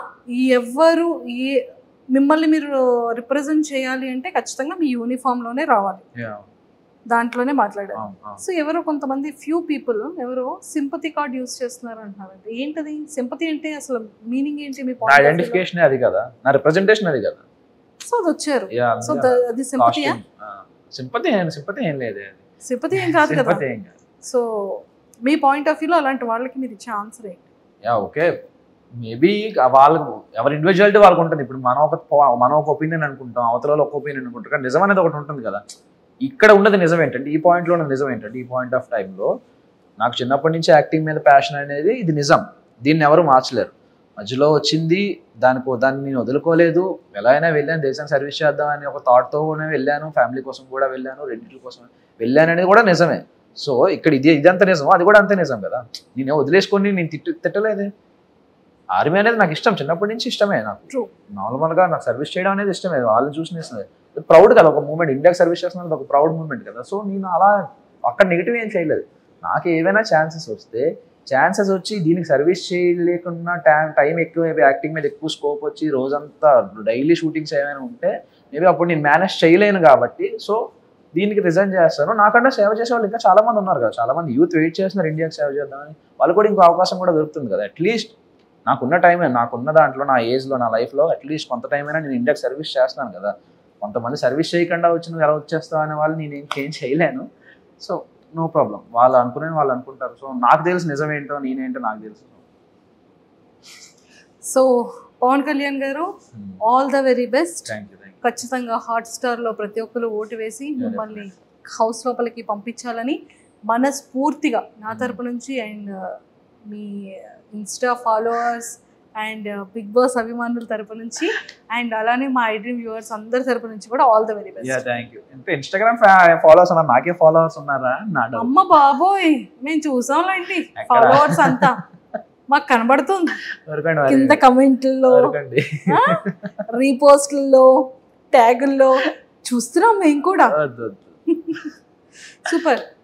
ఎవరు మిమ్మల్ని మీరు రిప్రజెంట్ చేయాలి అంటే ఖచ్చితంగా మీ యూనిఫామ్లోనే రావాలి, దాంట్లోనే మాట్లాడారు. సో ఎవరో కొంతమంది ఫ్యూ పీపుల్ ఎవరో సింపతి కార్డ్ యూజ్ చేస్తున్నారు అంటున్నారు. ఏంటది సింపతి అంటే? అసలు మీనింగ్ ఏంటి? మీ
ఐడెంటిఫికేషన్ అది కదా, నా రిప్రజెంటేషన్ అది కదా.
సో అది వచ్చారు. సో అది సింపతియా? సింపతి ఏం లేదు, సింపతి ఏం కాదు కదా. సో మీ పాయింట్ ఆఫ్ వ్యూలో అలాంటి వాళ్ళకి మీరు ఇచ్చే ఆన్సర్ ఏంటి?
ఓకే, మేబీ వాళ్ళకు ఎవరి ఇండివిజువాలిటీ వాళ్ళకు ఉంటుంది. ఇప్పుడు మనం ఒక ఒపీనియన్ అనుకుంటాం, అవతల వాళ్ళు ఒక ఒపీనియన్ అనుకుంటారు, కానీ నిజం అనేది ఒకటి ఉంటుంది కదా. ఇక్కడ ఉన్నది నిజం ఏంటంటే, ఈ పాయింట్లో ఉన్నది నిజం ఏంటంటే, ఈ పాయింట్ ఆఫ్ టైంలో నాకు చిన్నప్పటి నుంచి యాక్టింగ్ మీద ప్యాషన్ అనేది ఇది నిజం. దీన్ని ఎవరు మార్చలేరు. మధ్యలో వచ్చింది దాన్ని నేను వదులుకోలేదు. ఎలా అయినా వెళ్ళాను, దేశాన్ని సర్వీస్ చేద్దామని ఒక థాట్తోనే వెళ్ళాను. ఫ్యామిలీ కోసం కూడా వెళ్ళాను, రెండింటి కోసం వెళ్ళాను అనేది కూడా నిజమే. సో ఇక్కడ ఇదంతా నిజం, అది కూడా అంతే నిజం కదా. నేను వదిలేసుకొని నేను తిట్టలేదే. ఆర్మీ అనేది నాకు ఇష్టం, చిన్నప్పటి నుంచి ఇష్టమే. నాకు నార్మల్గా నాకు సర్వీస్ చేయడం అనేది ఇష్టమే. వాళ్ళని చూసి ప్రౌడ్ కదా, ఒక మూమెంట్. ఇండియాకి సర్వీస్ చేస్తున్నది ఒక ప్రౌడ్ మూమెంట్ కదా. సో నేను అలా అక్కడ నెగిటివ్ ఏం చేయలేదు. నాకు ఏవైనా ఛాన్సెస్ వచ్చి దీనికి సర్వీస్ చేయలేకున్నా టైం ఎక్కువ, యాక్టింగ్ మీద ఎక్కువ స్కోప్ వచ్చి రోజంతా డైలీ షూటింగ్స్ ఏమైనా ఉంటే మేబీ అప్పుడు నేను మేనేజ్ చేయలేను కాబట్టి సో దీనికి రిజైన్ చేస్తాను. నాకంటే సేవ చేసే వాళ్ళు ఇంకా చాలా మంది ఉన్నారు కదా. చాలా మంది యూత్ వెయిట్ చేస్తున్నారు ఇండియాకి సేవ చేద్దామని. వాళ్ళు కూడా ఇంకో అవకాశం కూడా దొరుకుతుంది కదా. అట్లీస్ట్ నాకున్న టైమే, నాకున్న దాంట్లో, నా ఏజ్లో, నా లైఫ్లో అట్లీస్ట్ కొంత టైం అయినా నేను ఇండియాకి సర్వీస్ చేస్తున్నాను కదా. కొంతమంది సర్వీస్ చేయకుండా వచ్చి నువ్వు ఎలా వచ్చేస్తావు అనే వాళ్ళు నేనేం చేంజ్ చేయలేను. సో నో ప్రాబ్లం, వాళ్ళు అనుకుంటారు. సో నాకు తెలుసు నిజం ఏంటో, నేనేంటో నాకు తెలుసు.
సో పవన్ కళ్యాణ్ గారు, all the very best.
Thank you.
ఖచ్చితంగా హాట్స్టార్లో ప్రతి ఒక్కరు ఓటు వేసి మిమ్మల్ని హౌస్ లోపలికి పంపించాలని మనస్ఫూర్తిగా నా తరపు నుంచి అండ్ మీ Insta followers and Bigg Boss అభిమానుల తరపు నుంచి అండ్ అలానే మా ఐడ్రీమ్ వ్యూవర్స్ అందరి తరపు నుంచి కూడా all the very best.
Thank you. ఇంకా ఇన్స్టాగ్రామ్ ఫాలోవర్స్ ఉన్నారు, నాకే ఫాలోవర్స్ ఉన్నారా?
అమ్మ బాబోయ్, మేము చూసాంలేండి ఫాలోవర్స్ అంతా మాకు కనబడుతుంది కింద కమెంట్లలో, రీపోస్ట్లలో, ట్యాగుల్లో చూస్తున్నాం మేము కూడా. సూపర్.